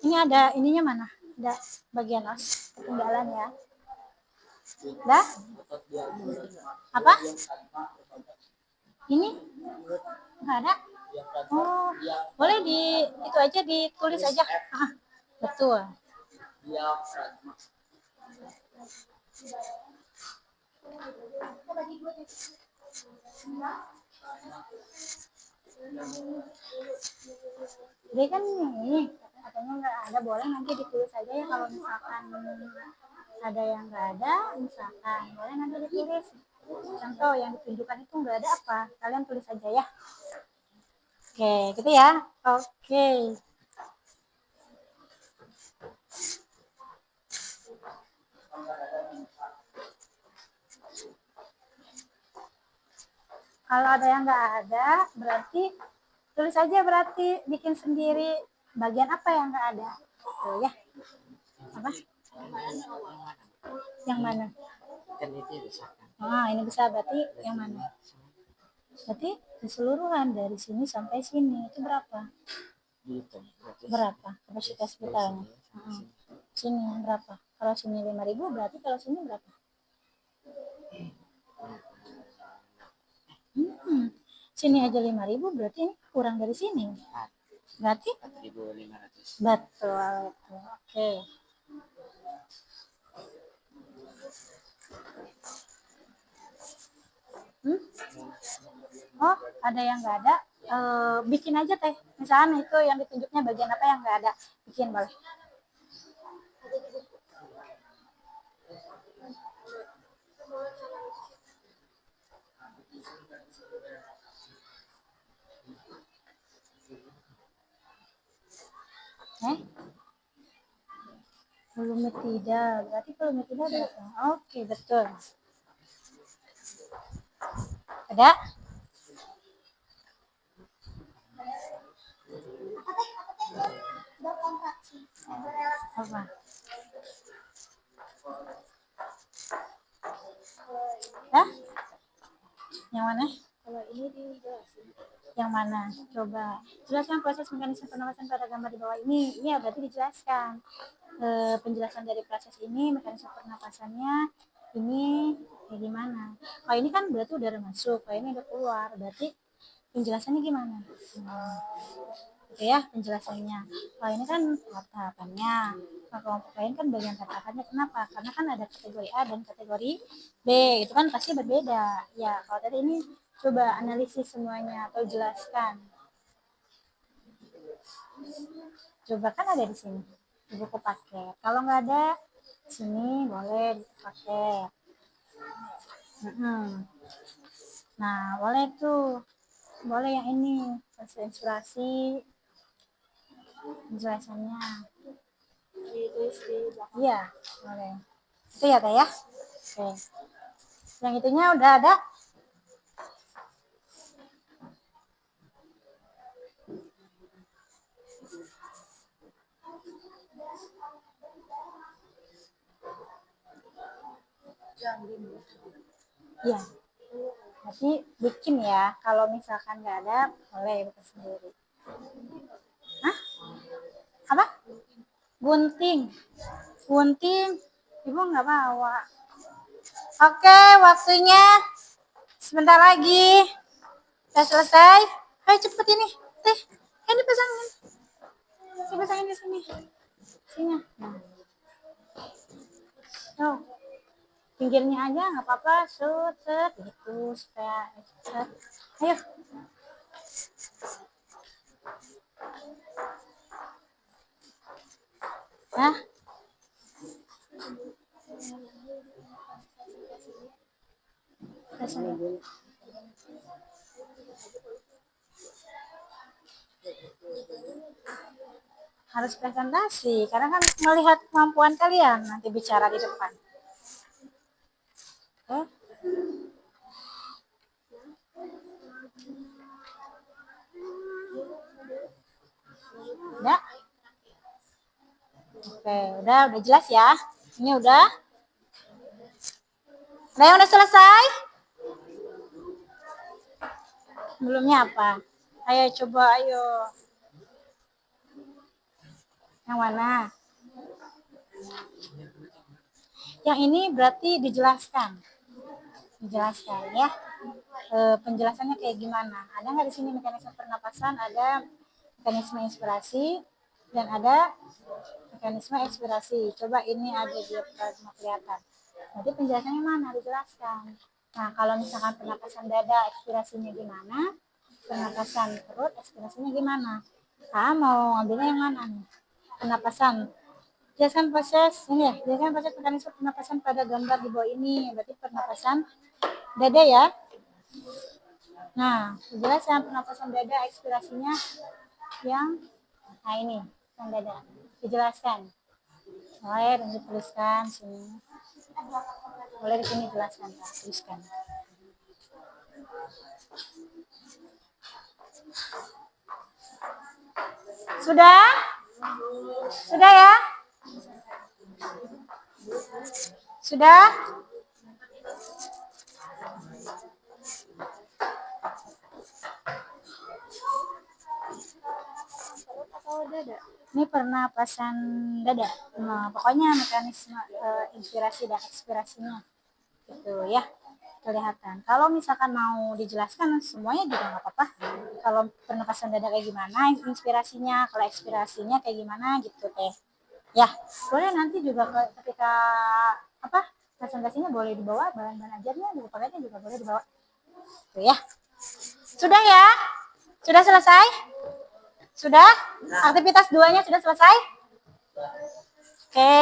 Speaker 1: Ini ada ininya mana? Ada bagian os ketinggalan ya. Dah? Apa? Ini? Enggak ada? Oh, boleh itu aja ditulis aja. Betul. Jadi kan ini katanya nggak ada, boleh nanti ditulis aja ya. Kalau misalkan ada yang nggak ada, misalkan boleh nanti ditulis. Contoh yang ditunjukkan itu nggak ada apa, kalian tulis aja ya. Oke, gitu ya. Oke. Kalau ada yang nggak ada, berarti tulis aja, berarti bikin sendiri bagian apa yang nggak ada. Tuh ya. Apa? Yang mana? Ini bisa, berarti yang mana? Berarti keseluruhan dari sini sampai sini itu berapa? Berapa kapasitas vitalnya? Sini berapa? Kalau sini 5.000, berarti kalau sini berapa? Sini aja 5.000, berarti ini kurang dari sini. Berarti 4.500. Betul. Oke. Oh, ada yang nggak ada? Bikin aja teh. Misalnya itu yang ditunjuknya bagian apa yang nggak ada, bikin boleh. Volume tidak, berarti volume tidak ada. Oke, betul. Ada? Apa? Hah? Yang mana?
Speaker 4: Kalau ini dijelasin.
Speaker 1: Yang mana? Coba jelaskan proses mekanisme pernapasan pada gambar di bawah ini. Ini ya berarti dijelaskan penjelasan dari proses ini, mekanisme pernapasannya ini kayak gimana. Oh ini kan berarti udah masuk, oh ini udah keluar, berarti penjelasannya gimana? Gitu ya penjelasannya. Oh ini kan tahapannya. Nah, kelompok lain kan bagian tahapannya. Kenapa? Karena kan ada kategori A dan kategori B, itu kan pasti berbeda. Ya kalau tadi ini coba analisis semuanya atau jelaskan. Coba kan ada di sini di buku paket. Kalau nggak ada di sini boleh dipakai. Nah, boleh tuh. Boleh yang ini, kasih inspirasi penjelasannya.
Speaker 4: Ditulis di belakang.
Speaker 1: Iya, boleh. Itu ya, Teh ya? Oke. Yang itunya udah ada? Iya. Nanti bikin ya. Kalau misalkan nggak ada, boleh bikin sendiri. Hah? Apa? Gunting. Gunting. Ibu nggak bawa. Oke, waktunya sebentar lagi. Udah selesai. Ayo cepet ini. Teh, ini pasangin. Ini pasangin di sini. Sini. Nah. Tuh. Pinggirnya aja nggak apa-apa. Set gitu supaya cepet. Ayo. Nah. Harus presentasi karena kan melihat kemampuan kalian nanti bicara di depan. Oke. Udah? Oke, udah jelas ya. Ini udah. Ada yang udah selesai? Belumnya apa? Ayo coba, ayo. Yang mana? Yang ini berarti dijelaskan. Dijelaskan ya. Penjelasannya kayak gimana? Ada nggak di sini mekanisme pernapasan? Ada mekanisme inspirasi dan ada mekanisme ekspirasi. Coba ini ada di plasma kelihatan. Nanti penjelasannya mana? Dijelaskan. Nah, kalau misalkan pernapasan dada, ekspirasinya gimana? Pernapasan perut, ekspirasinya gimana? Mau ngambilnya yang mana nih? Pernapasan. Jelaskan proses ini ya. Jelaskan proses mekanisme pernapasan pada gambar di bawah ini. Berarti pernapasan dada ya. Nah, penjelasan pernapasan dada, ekspirasinya yang ini, yang dada. Dijelaskan. Boleh dituliskan sini. Boleh di sini jelaskan, Pak. Tuliskan. Sudah? Sudah ya? Sudah? Ini pernapasan dada. Nah, pokoknya mekanisme inspirasi dan ekspirasinya. Gitu ya. Kelihatan. Kalau misalkan mau dijelaskan semuanya juga nggak apa-apa. Kalau pernapasan dada kayak gimana, inspirasinya, kalau ekspirasinya kayak gimana gitu Teh. Ya, boleh nanti juga ketika presentasinya boleh dibawa bahan-bahan ajarnya, buku paketnya juga boleh dibawa. Tuh ya. Sudah ya? Sudah selesai? Sudah? Aktivitas 2-nya sudah selesai? Oke.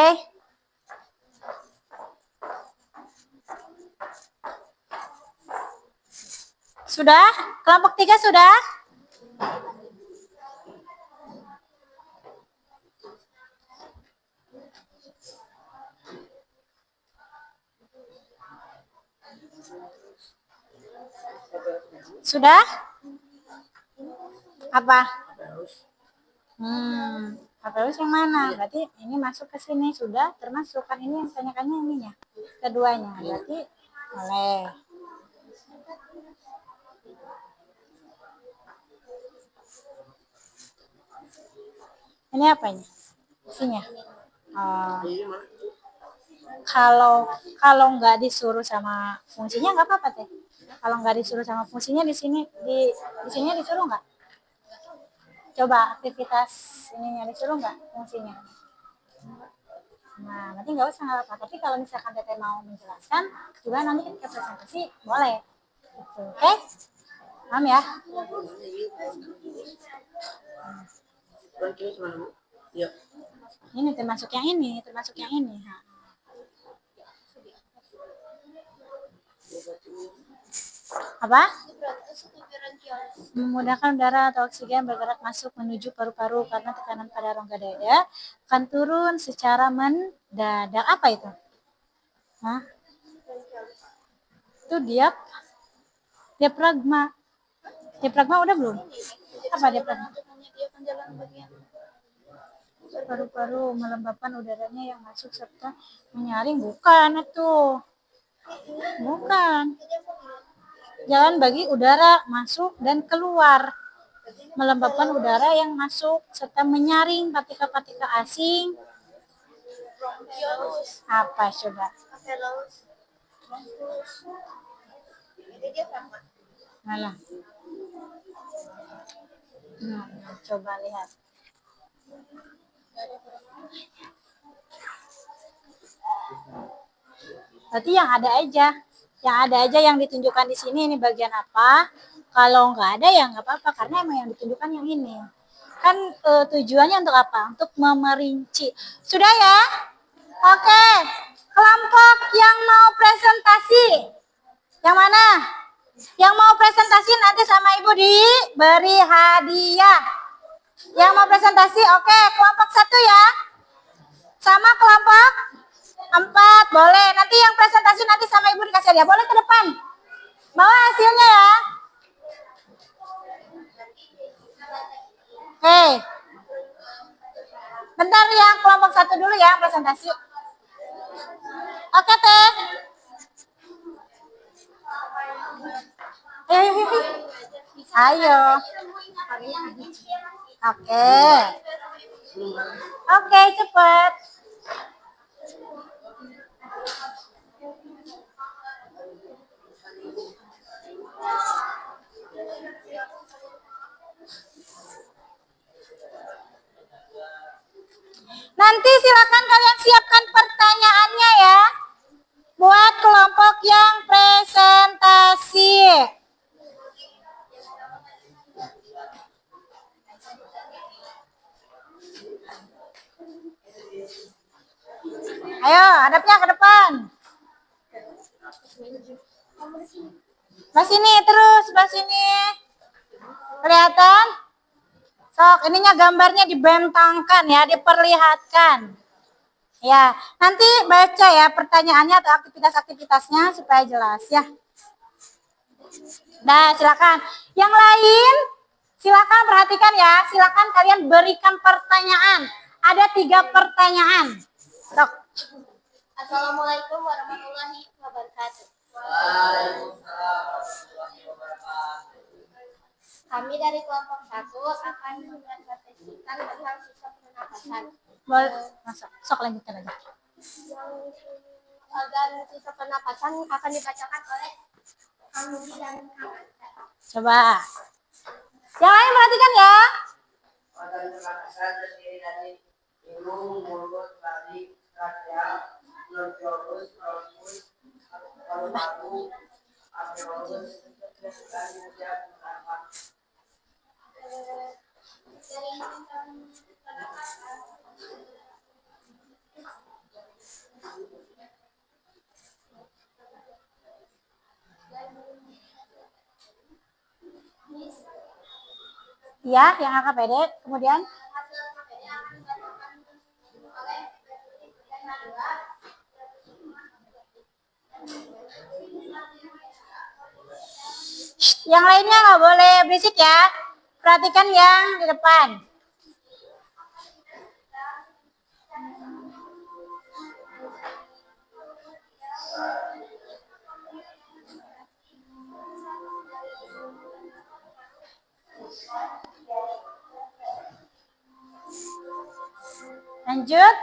Speaker 1: Sudah? Kelompok 3 sudah? Sudah? Apa? Terus yang mana? Berarti ini masuk ke sini sudah termasuk kan ini yang tanyakannya ininya. Keduanya. Berarti boleh. Ini apanya? Isinya. Kalau nggak disuruh sama fungsinya nggak apa-apa Teh. Kalau nggak disuruh sama fungsinya di sini disuruh nggak? Coba aktivitas ininya disuruh nggak fungsinya? Nah, nanti nggak usah nggak apa. Tapi kalau misalkan Teteh mau menjelaskan, juga nanti ketika presentasi boleh. Gitu, oke? Paham ya? Ini termasuk yang ini, termasuk yang ini. Ha. Apa? Memudahkan udara atau oksigen bergerak masuk menuju paru-paru karena tekanan pada rongga dada akan turun secara mendadak. Apa itu? Hah? Itu diafragma. Diafragma udah belum? Apa diafragma? Paru-paru melembabkan udaranya yang masuk serta menyaring. Bukan itu. Bukan. Jalan bagi udara masuk dan keluar. Melembabkan udara yang masuk serta menyaring partikel-partikel asing. Apa coba? Mana? Coba lihat. Berarti yang ada aja. Yang ada aja yang ditunjukkan di sini ini bagian apa. Kalau nggak ada ya nggak apa-apa karena emang yang ditunjukkan yang ini. Kan tujuannya untuk apa? Untuk memerinci. Sudah ya? Oke. Kelompok yang mau presentasi. Yang mana? Yang mau presentasi nanti sama ibu diberi hadiah. Yang mau presentasi, oke. Kelompok 1 ya. Sama kelompok 4 boleh. Nanti yang presentasi nanti sama ibu dikasih hadiah. Boleh ke depan. Bawa hasilnya ya. Oke. Bentar ya, kelompok 1 dulu ya presentasi. Oke, Teh. Ayo. Oke. Oke, cepat. Nanti silakan kalian siapkan pertanyaannya ya. Buat kelompok yang presentasi. Ayo, hadapnya ke depan. Sebelah sini terus, sebelah sini. Kelihatan? Sok, ininya gambarnya dibentangkan ya, diperlihatkan. Ya, nanti baca ya pertanyaannya atau aktivitas-aktivitasnya supaya jelas ya. Nah, silakan. Yang lain, silakan perhatikan ya. Silakan kalian berikan pertanyaan. Ada 3 pertanyaan. Sok.
Speaker 4: Assalamualaikum warahmatullahi wabarakatuh. Kami dari kelompok 1 akan mempresentasikan tentang sistem pernapasan.
Speaker 1: Boleh, masuk. Sok lanjutkan aja.
Speaker 4: Dan sistem pernapasan akan dibacakan oleh Kami dan Kak.
Speaker 1: Coba. Yang lain perhatikan ya.
Speaker 2: Organ pernapasan terdiri dari hidung, mulut, lari, trachea, bronkiolus, bronkus, paru-paru, alveolus, dan juga nafas.
Speaker 1: Ya, yang AKPD. Kemudian yang lainnya nggak boleh berisik ya. Perhatikan yang di depan. Lanjut.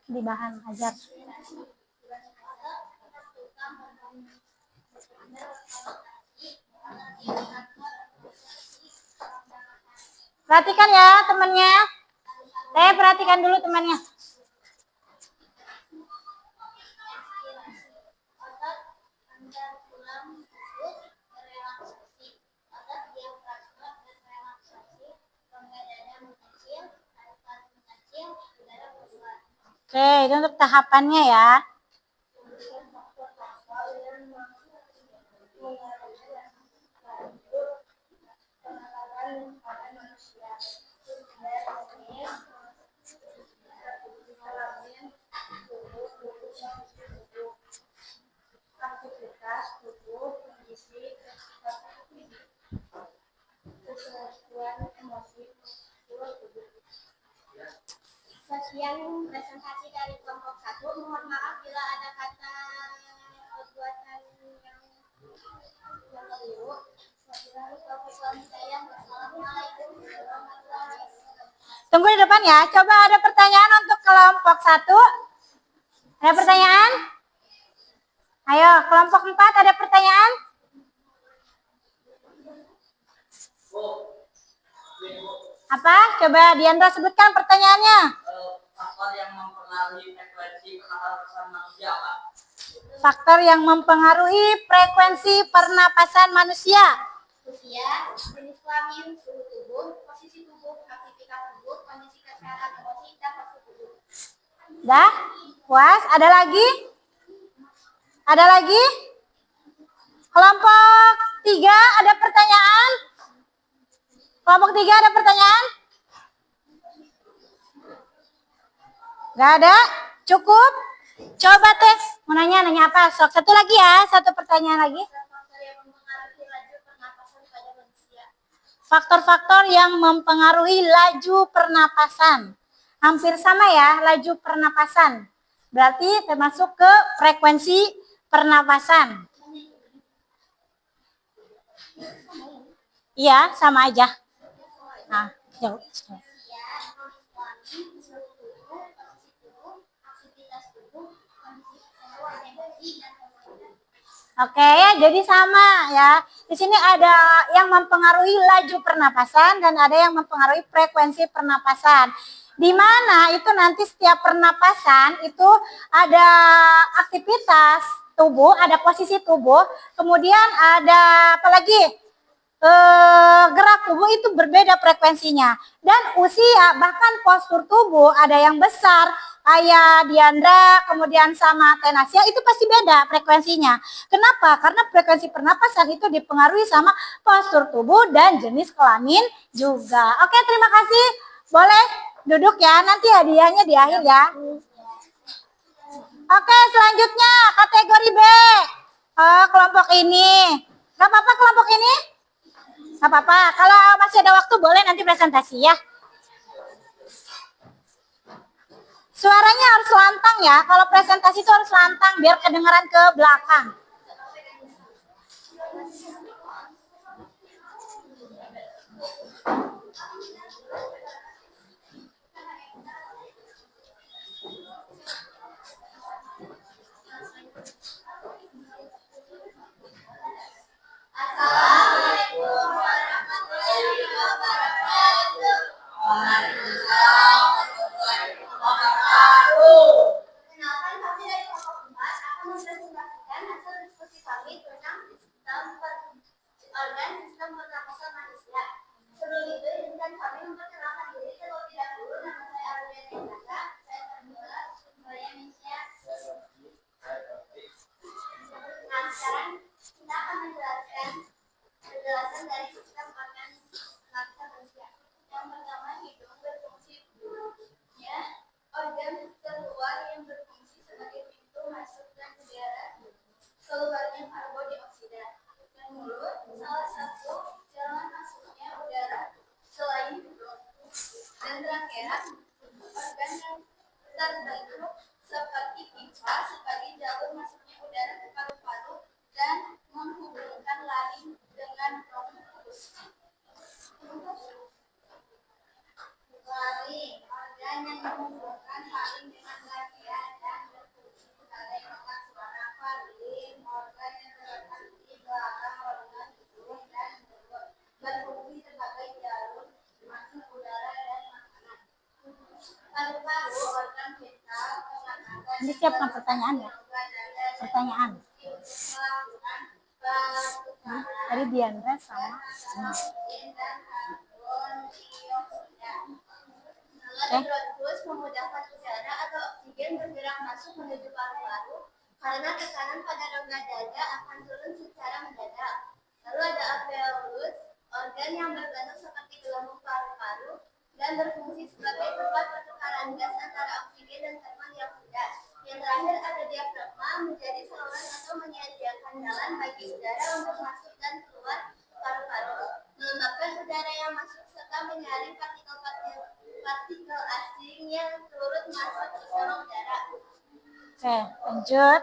Speaker 1: Di bahan ajar. Perhatikan ya temannya. Perhatikan dulu temannya. Oke, itu untuk tahapannya ya.
Speaker 4: Aktivitas tubuh, kondisi, keseluruhan emosi, sekian presentasi dari kelompok 1. Mohon maaf bila ada kata perbuatan yang keliru. Wassalamualaikum warahmatullahi wabarakatuh.
Speaker 1: Tunggu di depan ya. Coba ada pertanyaan untuk kelompok 1. Ada pertanyaan? Ayo, kelompok 4 ada pertanyaan? Apa? Coba Diandra sebutkan pertanyaannya.
Speaker 2: Faktor yang mempengaruhi frekuensi pernapasan manusia, Pak.
Speaker 1: Faktor yang mempengaruhi frekuensi pernapasan manusia.
Speaker 4: Usia, jenis kelamin, suhu tubuh, posisi tubuh, aktivitas tubuh, kondisi kesehatan emosi, dan postur tubuh.
Speaker 1: Dah? Puas? Ada lagi? Ada lagi? Kelompok 3 ada pertanyaan? Kelompok 3 ada pertanyaan? Gak ada? Cukup? Coba tes. Mau nanya apa? Sok satu lagi ya. Satu pertanyaan lagi. Faktor-faktor yang mempengaruhi laju pernapasan. Hampir sama ya, laju pernapasan. Berarti termasuk ke frekuensi pernapasan. Iya, sama aja. Nah, jauh. Oke, jadi sama ya. Di sini ada yang mempengaruhi laju pernapasan dan ada yang mempengaruhi frekuensi pernapasan. Di mana itu nanti setiap pernapasan itu ada aktivitas tubuh, ada posisi tubuh, kemudian ada apa lagi? Gerak tubuh itu berbeda frekuensinya. Dan usia bahkan postur tubuh ada yang besar, kayak Diandra, kemudian sama Tenasia itu pasti beda frekuensinya. Kenapa? Karena frekuensi pernapasan itu dipengaruhi sama postur tubuh dan jenis kelamin juga. Oke, terima kasih. Boleh duduk ya, nanti hadiahnya di akhir ya. Oke, selanjutnya kategori B. Kelompok ini. Gak apa-apa kelompok ini? Gak apa-apa. Kalau masih ada waktu boleh nanti presentasi ya. Suaranya harus lantang ya. Kalau presentasi itu harus lantang biar kedengaran ke belakang.
Speaker 4: Assalamualaikum warahmatullahi wabarakatuh. Waalaikumsalam warahmatullahi wabarakatuh. Perkenalkan, kami dari kelompok 4 akan mempresentasikan hasil diskusi kami tentang sistem pernapasan manusia. Sebelum itu, izinkan kami memperkenalkan diri terlebih dahulu. Nama saya Arya Nendaka, saya Sandra, saya Misya. Nah, sekarang kita akan menjelaskan penjelasan dari sistem organ pernapasan manusia. Yang pertama, hidung berfungsi ya, organ terluar yang berfungsi sebagai pintu masuknya udara, keluarnya karbon dioksida. Dan mulut, salah satu jalan masuknya udara selain hidung. Dan trakea, organ yang terbentuk seperti pipa sebagai jalur masuknya udara ke paru-paru dan menghubungkan laring dengan bronkus. Laring, organ yang menghubungkan laring dengan trakea dan berfungsi sebagai pengeras suara. Faring, organ yang terletak di belakang rongga hidung dan mulut, berfungsi sebagai jalur masuk udara dan makanan. Paru-paru, organ vital pernapasan.
Speaker 1: Ini siapkan pertanyaan ya. Pertanyaan. Tadi Diandra sama.
Speaker 4: Bronkus memudahkan udara atau oksigen bergerak masuk menuju paru-paru karena tekanan pada rongga dada akan turun secara mendadak. Lalu ada alveolus, organ yang berbentuk seperti gelembung paru-paru dan berfungsi sebagai tempat pertukaran gas antara oksigen dan karbon dioksida. Yang terakhir ada diafragma, menjadi saluran atau menyediakan jalan bagi udara untuk masuk dan keluar paru-paru, melembabkan udara yang masuk serta menyaring partikel asing yang turut masuk ke saluran udara.
Speaker 1: Oke, lanjut.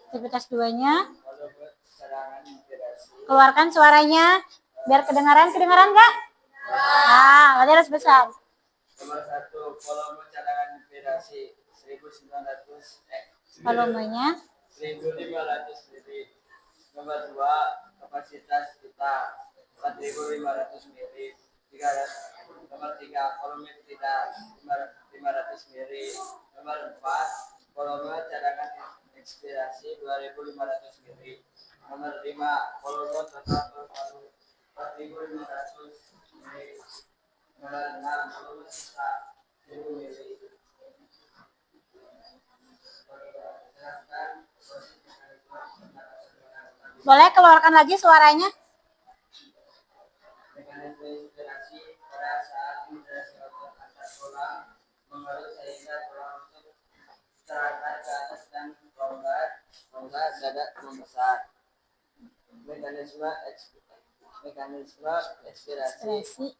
Speaker 1: Aktivitas 2-nya. Keluarkan suaranya biar kedengaran. Kedengaran nggak? Nah, berarti harus besar.
Speaker 5: Nomor 1, volume cadangan inspirasi 1900
Speaker 1: Volumenya
Speaker 5: 1500 mili. Nomor 2, kapasitas kita 4500 mili. Nomor 3, volume tidak 500 mili. Nomor 4, volume cadangan inspirasi 2500 mili. Nomor 5, volume total paru-paru 4500 mili. Nomor 6, volume sisa 1000 mili.
Speaker 1: boleh keluarkan lagi suaranya.
Speaker 5: Mekanisme inspirasi pada saat inspirasi otot antar tulang mengerut sehingga tulang rusuk terangkat ke atas dan rongga dada membesar. Mekanisme ekspirasi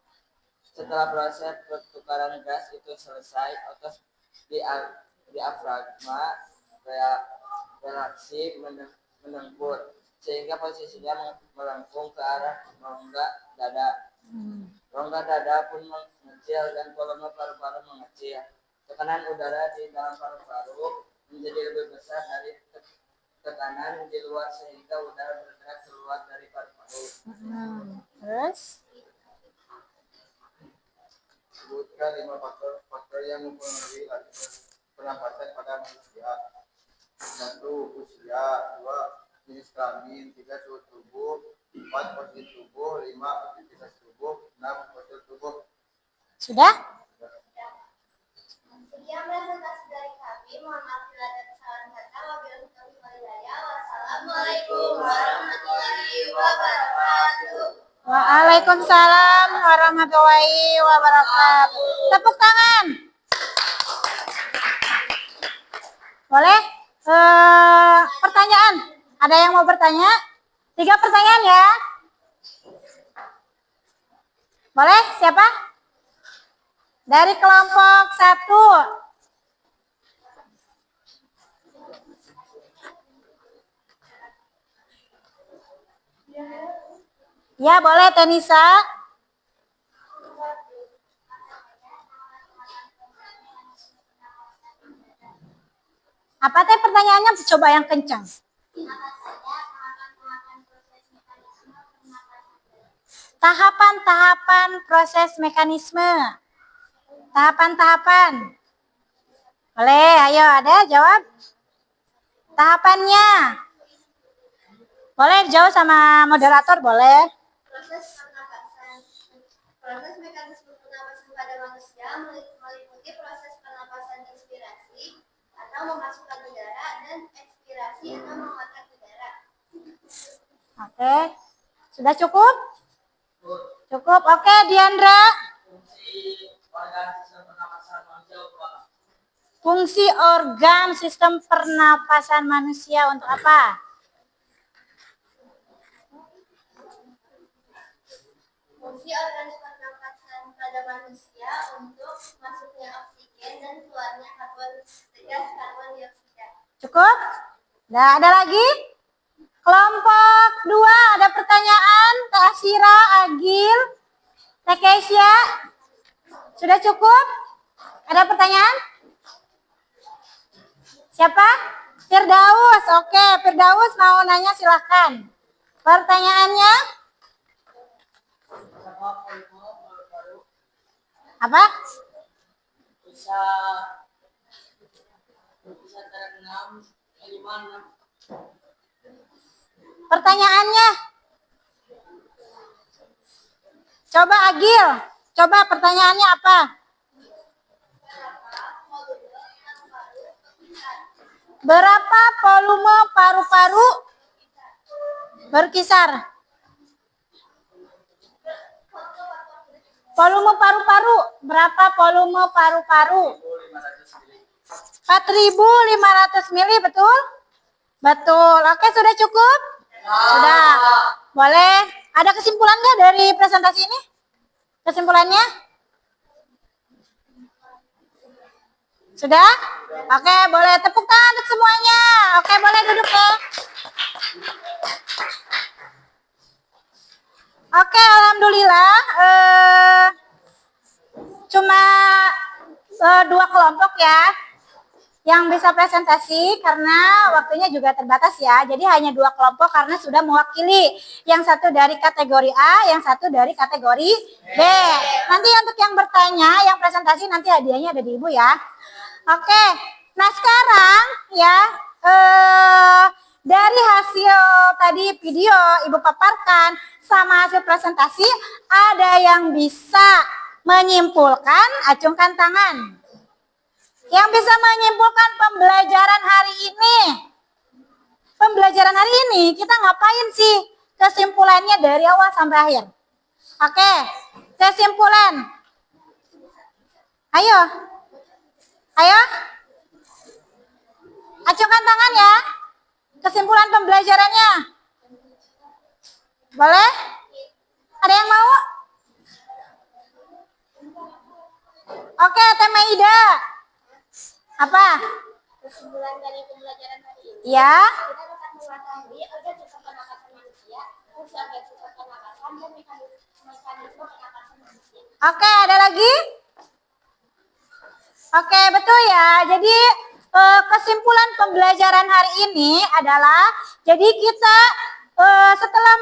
Speaker 5: setelah proses pertukaran gas itu selesai, otot diafragma reaksi mendengkur sehingga posisinya melengkung ke arah rongga dada. Rongga dada pun mengecil dan volume paru-paru mengecil. Tekanan udara di dalam paru-paru menjadi lebih besar dari tekanan di luar sehingga udara bergerak keluar dari paru-paru.
Speaker 1: Terus
Speaker 5: Sebutkan 5 faktor yang mempengaruhi pernapasan pada manusia. 1. Usia. 2. Jenis kelamin. 3. Suhu tubuh. 4. Posisi tubuh. 5. Aktivitas tubuh. 6. postur tubuh.
Speaker 1: sudah?
Speaker 4: Sekian presentasi dari kami. Mohon maaf bila ada kesalahan kata. Wabillahi taufiq wal hidayah. Wassalamualaikum warahmatullahi wabarakatuh.
Speaker 1: Waalaikumsalam warahmatullahi wabarakatuh. Tepuk tangan. Boleh? Pertanyaan. Ada yang mau bertanya? 3 pertanyaan ya. Boleh? Siapa? Dari kelompok 1. Ya, boleh Tenisa. Apa teh pertanyaannya? Coba yang kencang. Tahapan-tahapan proses mekanisme. Tahapan-tahapan. Boleh, ayo ada jawab. Tahapannya. Boleh jawab sama moderator, boleh.
Speaker 4: Proses pernapasan. Proses mekanisme pernapasan pada manusia meliputi proses pernapasan inspirasi atau memasukkan udara dan ekspirasi atau mengeluarkan udara.
Speaker 1: Oke. Sudah cukup? Cukup. Oke, Diandra.
Speaker 2: Fungsi organ sistem pernapasan manusia
Speaker 1: Fungsi organ sistem pernapasan manusia
Speaker 2: untuk
Speaker 1: untuk apa?
Speaker 4: Fungsi organ pernapasan pada manusia untuk masuknya oksigen dan keluarnya karbon dioksida.
Speaker 1: Cukup? Nah, ada lagi? Kelompok 2 ada pertanyaan? Kak Asira, Agil, Teh Keisha. Sudah cukup? Ada pertanyaan? Siapa? Firdaus. Oke, Firdaus mau nanya silahkan. Pertanyaannya? Apa?
Speaker 2: bisa terendam 5-6.
Speaker 1: Pertanyaannya? Coba Agil. Coba pertanyaannya apa? Berapa volume paru-paru berkisar? Volume paru-paru, berapa volume paru-paru? 4.500 mili, betul? Betul. Oke, sudah cukup? Sudah. Boleh. Ada kesimpulan nggak dari presentasi ini? Kesimpulannya? Sudah? Oke, boleh tepuk tangan untuk semuanya. Oke, boleh duduk ya. Oke, alhamdulillah. Cuma 2 kelompok ya yang bisa presentasi karena waktunya juga terbatas ya. Jadi hanya 2 kelompok karena sudah mewakili. Yang satu dari kategori A, yang satu dari kategori B. Nanti untuk yang bertanya, yang presentasi nanti hadiahnya ada di Ibu ya. Oke, nah sekarang ya dari hasil tadi video Ibu paparkan sama hasil presentasi, ada yang bisa menyimpulkan, acungkan tangan. Yang bisa menyimpulkan pembelajaran hari ini. Pembelajaran hari ini kita ngapain sih? Kesimpulannya dari awal sampai akhir. Oke, kesimpulan. Ayo. Ayo. Acungkan tangan ya. Kesimpulan pembelajarannya. Boleh? Ada yang mau? Oke, tema Ida. Apa?
Speaker 4: Kesimpulan dari pembelajaran hari ini,
Speaker 1: Ya.
Speaker 4: kita dapat mengetahui organ sistem pernapasan manusia, fungsi organ sistem pernapasan, dan mekanisme pernapasan manusia.
Speaker 1: Oke, ada lagi? Oke, betul ya. Jadi kesimpulan pembelajaran hari ini adalah, jadi kita setelah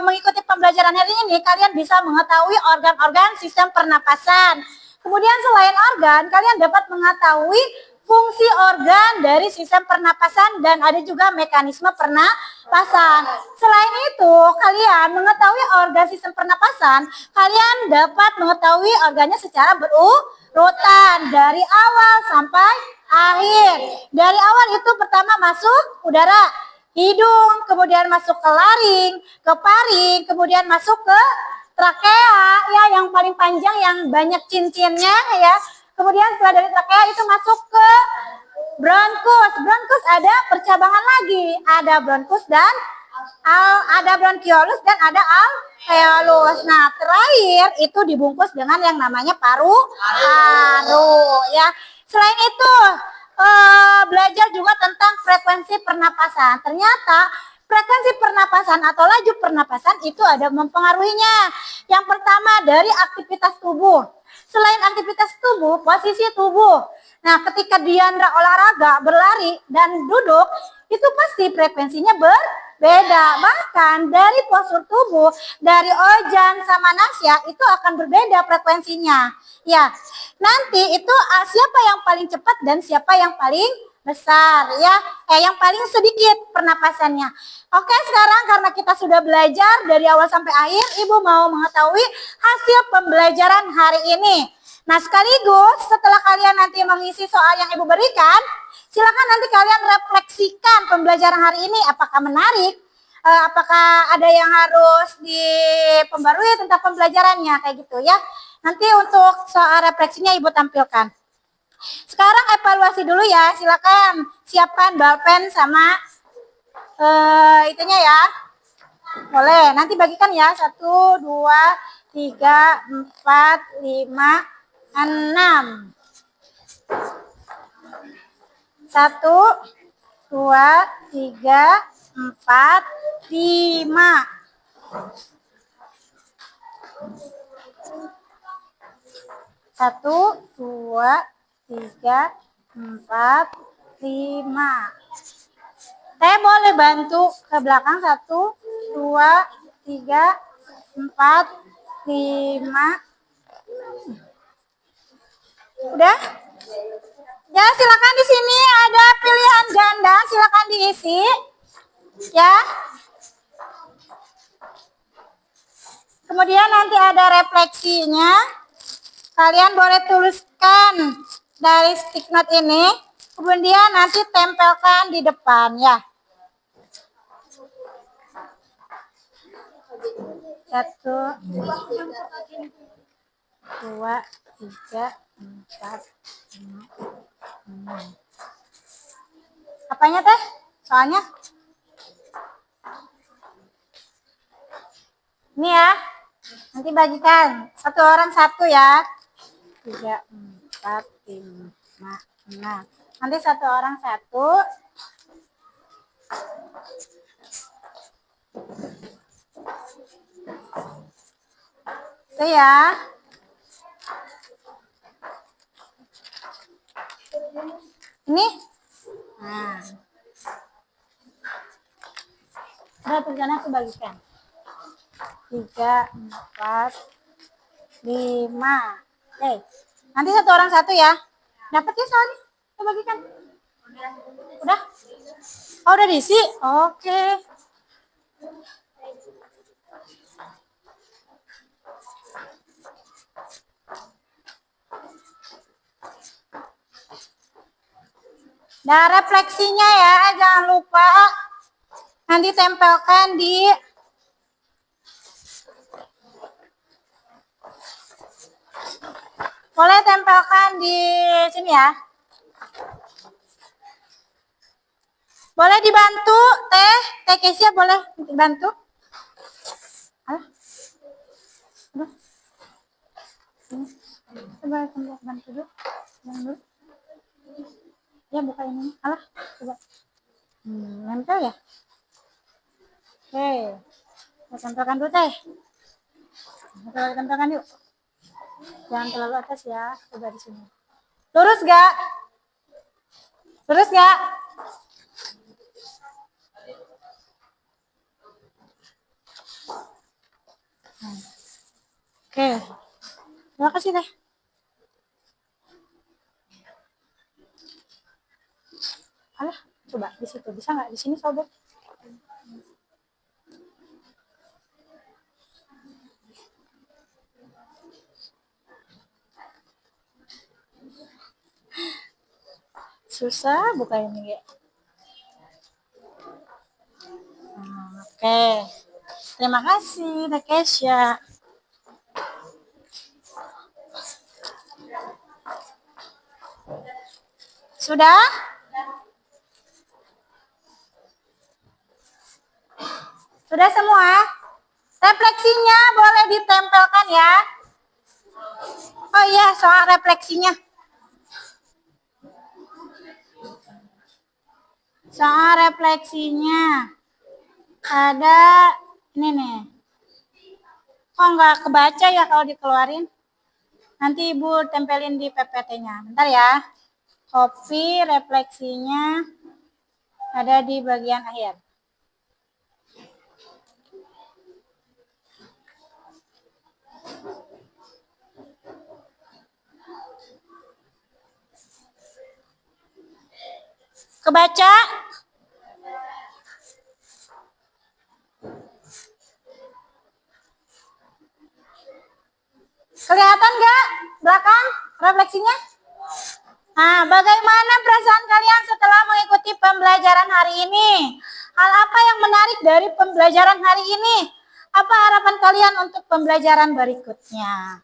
Speaker 1: mengikuti pembelajaran hari ini, kalian bisa mengetahui organ-organ sistem pernapasan. Kemudian selain organ, kalian dapat mengetahui fungsi organ dari sistem pernapasan dan ada juga mekanisme pernapasan. Selain itu, kalian mengetahui organ sistem pernapasan, kalian dapat mengetahui organnya secara berurutan dari awal sampai akhir. Dari awal itu pertama masuk udara, hidung, kemudian masuk ke laring, ke paring, kemudian masuk ke trakea ya, yang paling panjang yang banyak cincinnya ya. Kemudian setelah dari trakea itu masuk ke bronkus. Bronkus ada percabangan lagi, ada bronkus dan ada bronkiolus dan ada alveolus. Nah, terakhir itu dibungkus dengan yang namanya paru-paru ya. Selain itu belajar juga tentang frekuensi pernapasan. Ternyata frekuensi pernapasan atau laju pernapasan itu ada mempengaruhinya. Yang pertama dari aktivitas tubuh. Selain aktivitas tubuh, posisi tubuh. Nah, ketika Diandra olahraga, berlari, dan duduk, itu pasti frekuensinya berbeda. Bahkan dari postur tubuh, dari Ojan sama Nasya, itu akan berbeda frekuensinya. Ya, nanti itu siapa yang paling cepat dan siapa yang paling besar ya, yang paling sedikit pernapasannya. Oke, sekarang karena kita sudah belajar dari awal sampai akhir, Ibu mau mengetahui hasil pembelajaran hari ini. Nah, sekaligus setelah kalian nanti mengisi soal yang Ibu berikan, silakan nanti kalian refleksikan pembelajaran hari ini, apakah menarik, apakah ada yang harus dipembarui tentang pembelajarannya, kayak gitu ya. Nanti untuk soal refleksinya Ibu tampilkan. Sekarang evaluasi dulu ya, silakan siapkan balpen sama itunya ya. Boleh, nanti bagikan ya, 1, 2, 3, 4, 5, 6. 1, 2, 3, 4, 5. 1, 2, 3, 4, 5. Saya boleh bantu ke belakang 1, 2, 3, 4, 5. Udah? Ya, silakan di sini ada pilihan ganda, silakan diisi. Ya. Kemudian nanti ada refleksinya. Kalian boleh tuliskan dari stick note ini Kemudian nanti tempelkan di depan ya. 1, 2, 3, 4, 5, 6. Apanya teh? Soalnya ini ya. Nanti bagikan. 1 orang 1 ya. 3, 4, 5, 6. Nanti 1 orang 1. Itu ya. Ini. Nah. Udah tulisannya aku bagikan. 3, 4, 5. Nanti 1 orang 1 ya. Dapat ya soalnya? Kita bagikan. Udah? Oh, udah diisi? Oke. Nah, refleksinya ya, jangan lupa nanti tempelkan di boleh tempelkan di sini ya. Boleh dibantu, Teh Kesia boleh dibantu. Alah. Aduh. Coba bantu dulu. Ya buka ini. Alah, coba. Nempel ya? Oke. Kita tempelkan dulu, Teh. Kita tempelkan yuk. Jangan terlalu atas ya. Coba di sini. Lurus gak? Lurus gak? Oke. Terima kasih, Teh. Alah, coba di situ. Bisa nggak? Di sini sobek. Susah buka ini ya. Oke. Terima kasih, Teh Kesia. Sudah? Sudah semua? Refleksinya boleh ditempelkan ya. Oh iya, soal refleksinya. Soal refleksinya. Ada ini nih. Kok nggak kebaca ya kalau dikeluarin? Nanti Ibu tempelin di PPT-nya. Bentar ya. Copy refleksinya ada di bagian akhir. Kebaca? Kelihatan nggak belakang refleksinya? Nah, bagaimana perasaan kalian setelah mengikuti pembelajaran hari ini? Hal apa yang menarik dari pembelajaran hari ini? Apa harapan kalian untuk pembelajaran berikutnya?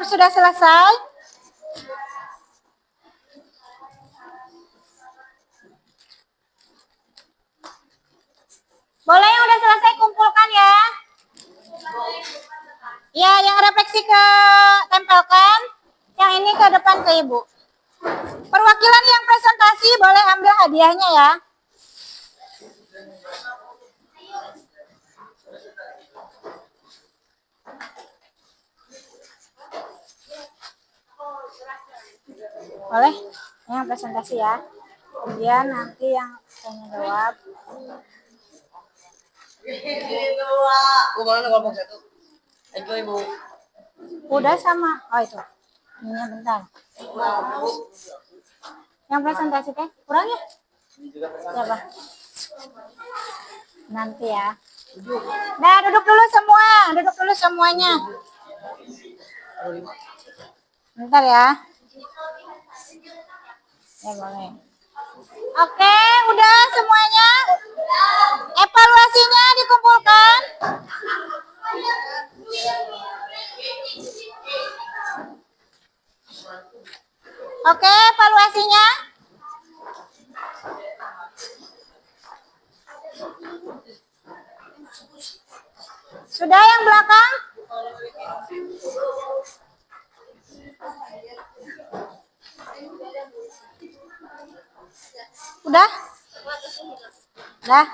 Speaker 1: Sudah selesai? Boleh yang udah selesai kumpulkan ya. Ya, yang refleksi ke tempelkan, yang ini ke depan ke Ibu. Perwakilan yang presentasi boleh ambil hadiahnya ya. Boleh yang presentasi ya. Kemudian nanti yang tanya jawab.
Speaker 5: Mana kelompok 1? Ayo Ibu.
Speaker 1: Udah sama. Oh itu. Ini bentar. Yang presentasi teh kurang ya? Siapa? Nanti ya. Nah, duduk dulu semua. Duduk dulu semuanya. Bentar ya. Ya boleh. Oke, udah semuanya. Evaluasinya dikumpulkan. Oke, evaluasinya. Sudah yang belakang? Udah? Udah.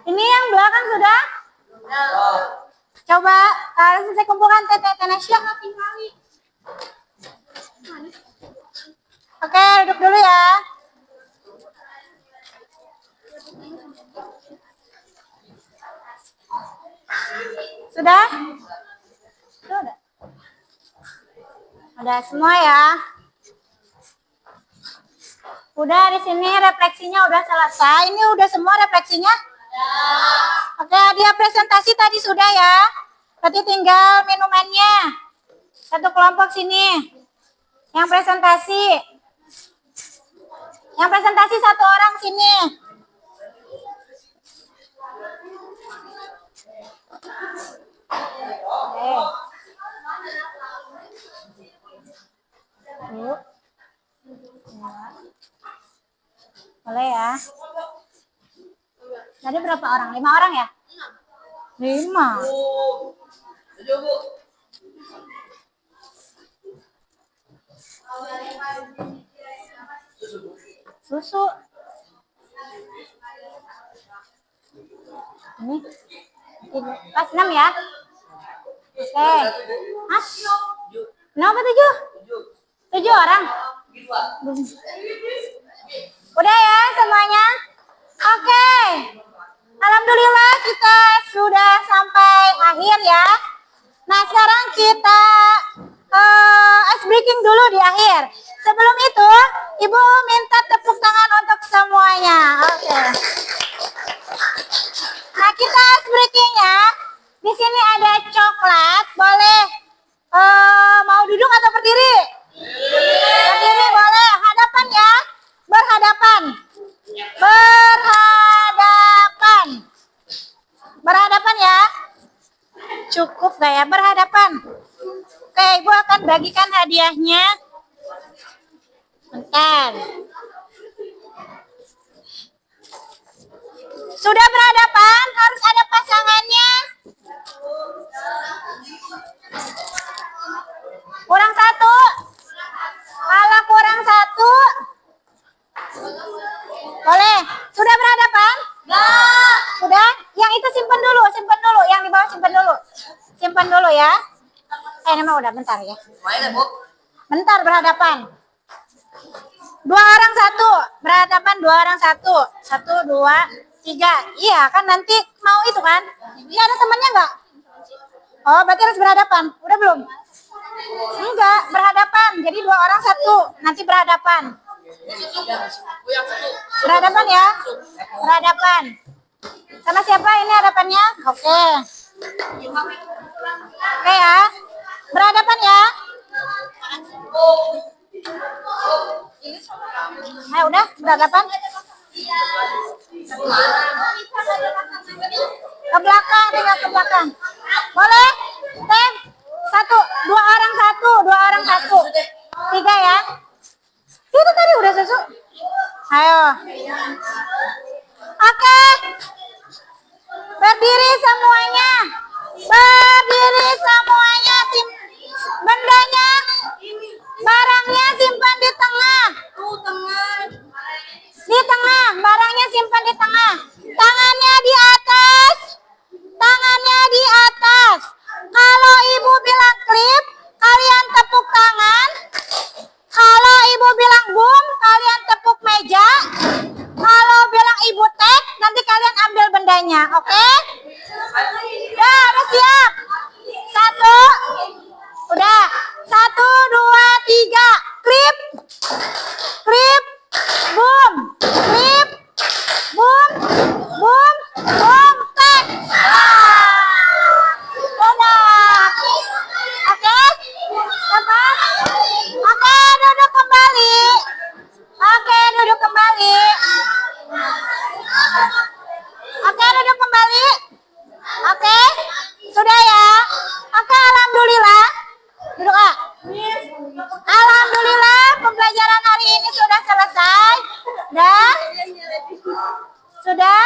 Speaker 1: Ini yang belakang sudah? Coba saya kumpulkan Tete Tenesya. Oke, duduk dulu ya. Sudah? Sudah. Udah semua ya. Udah di sini refleksinya udah selesai. Ini udah semua refleksinya? Oke, dia presentasi tadi sudah ya. Berarti tinggal minumannya. Satu kelompok sini. Yang presentasi. Yang presentasi satu orang sini. Oke. Yuk. Boleh ya. Tadi berapa orang? 5 orang ya? 5. Susu. Ini. Pas 6 ya? Oke. Hah? Kenapa 7? 7 orang? Udah ya semuanya? Oke. Alhamdulillah kita sudah sampai akhir ya. Nah sekarang kita ice breaking dulu di akhir. Sebelum itu, Ibu minta tepuk tangan untuk semuanya. Oke. Nah kita ice breakingnya di sini ada coklat. Boleh mau duduk atau berdiri? Berdiri boleh. Hadapan ya. Berhadapan. Berhadapan. Berhadapan ya. Cukup gak ya? Berhadapan. Oke, Ibu akan bagikan hadiahnya. Bentar. Sudah berhadapan, harus ada pasangannya. Kurang 1. Kalau kurang 1. Boleh. Sudah berhadapan? Enggak. Sudah? Yang itu simpan dulu, simpan dulu. Yang di bawah simpan dulu. Simpan dulu ya. Ini mah udah bentar ya. Bentar berhadapan. 2 orang 1. Berhadapan 2 orang 1. 1, 2, 3. Iya kan nanti mau itu kan? Ini ada temannya enggak? Oh berarti harus berhadapan. Udah belum? Enggak, berhadapan. Jadi 2 orang 1. Nanti berhadapan. Berhadapan ya. Berhadapan. Sama siapa ini hadapannya? Oke. Oke ya. Berhadapan ya. Udah berhadapan. Ke belakang, tinggal ke belakang. Boleh? Tem. 1, 2 orang 1, 2 orang 1. 3 ya. Itu tadi udah susu. Ayo. Oke. Berdiri semuanya. Berdiri semuanya. Bendanya, barangnya semuanya, oke? Udah siap? Satu, udah. 1, 2, 3, klip, klip, boom, klip, boom, boom, boom, tek. Udah. Oke? Tepat? Oke, duduk kembali. Oke, duduk kembali. Oke, duduk kembali. Oke, sudah ya. Oke, alhamdulillah. Duduk, Kak. Alhamdulillah, pembelajaran hari ini sudah selesai. Dah? Sudah?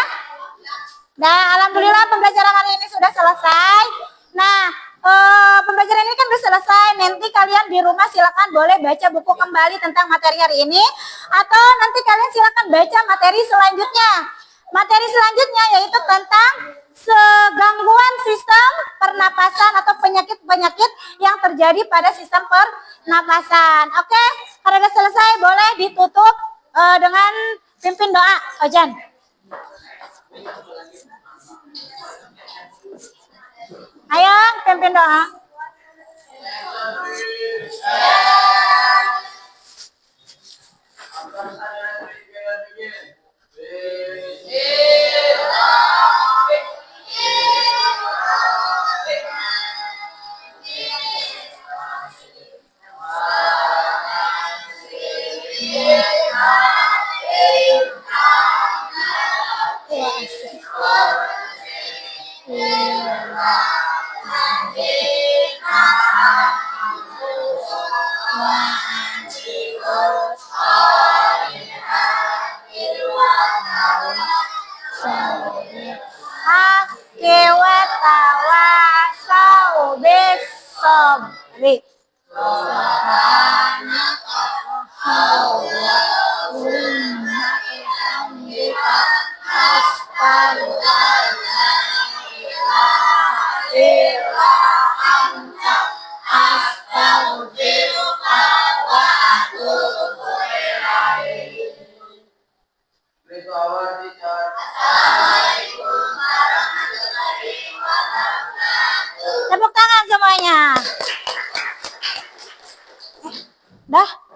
Speaker 1: Dah, alhamdulillah pembelajaran hari ini sudah selesai. Nah, pembelajaran ini kan sudah selesai. Nanti kalian di rumah silakan boleh baca buku kembali tentang materi hari ini, atau nanti kalian silakan baca materi selanjutnya. Materi selanjutnya yaitu tentang gangguan sistem pernapasan atau penyakit-penyakit yang terjadi pada sistem pernapasan. Oke, kalau sudah selesai boleh ditutup dengan pimpin doa. Ojan. Ayo, pimpin doa. Tepuk tangan semuanya. Dah.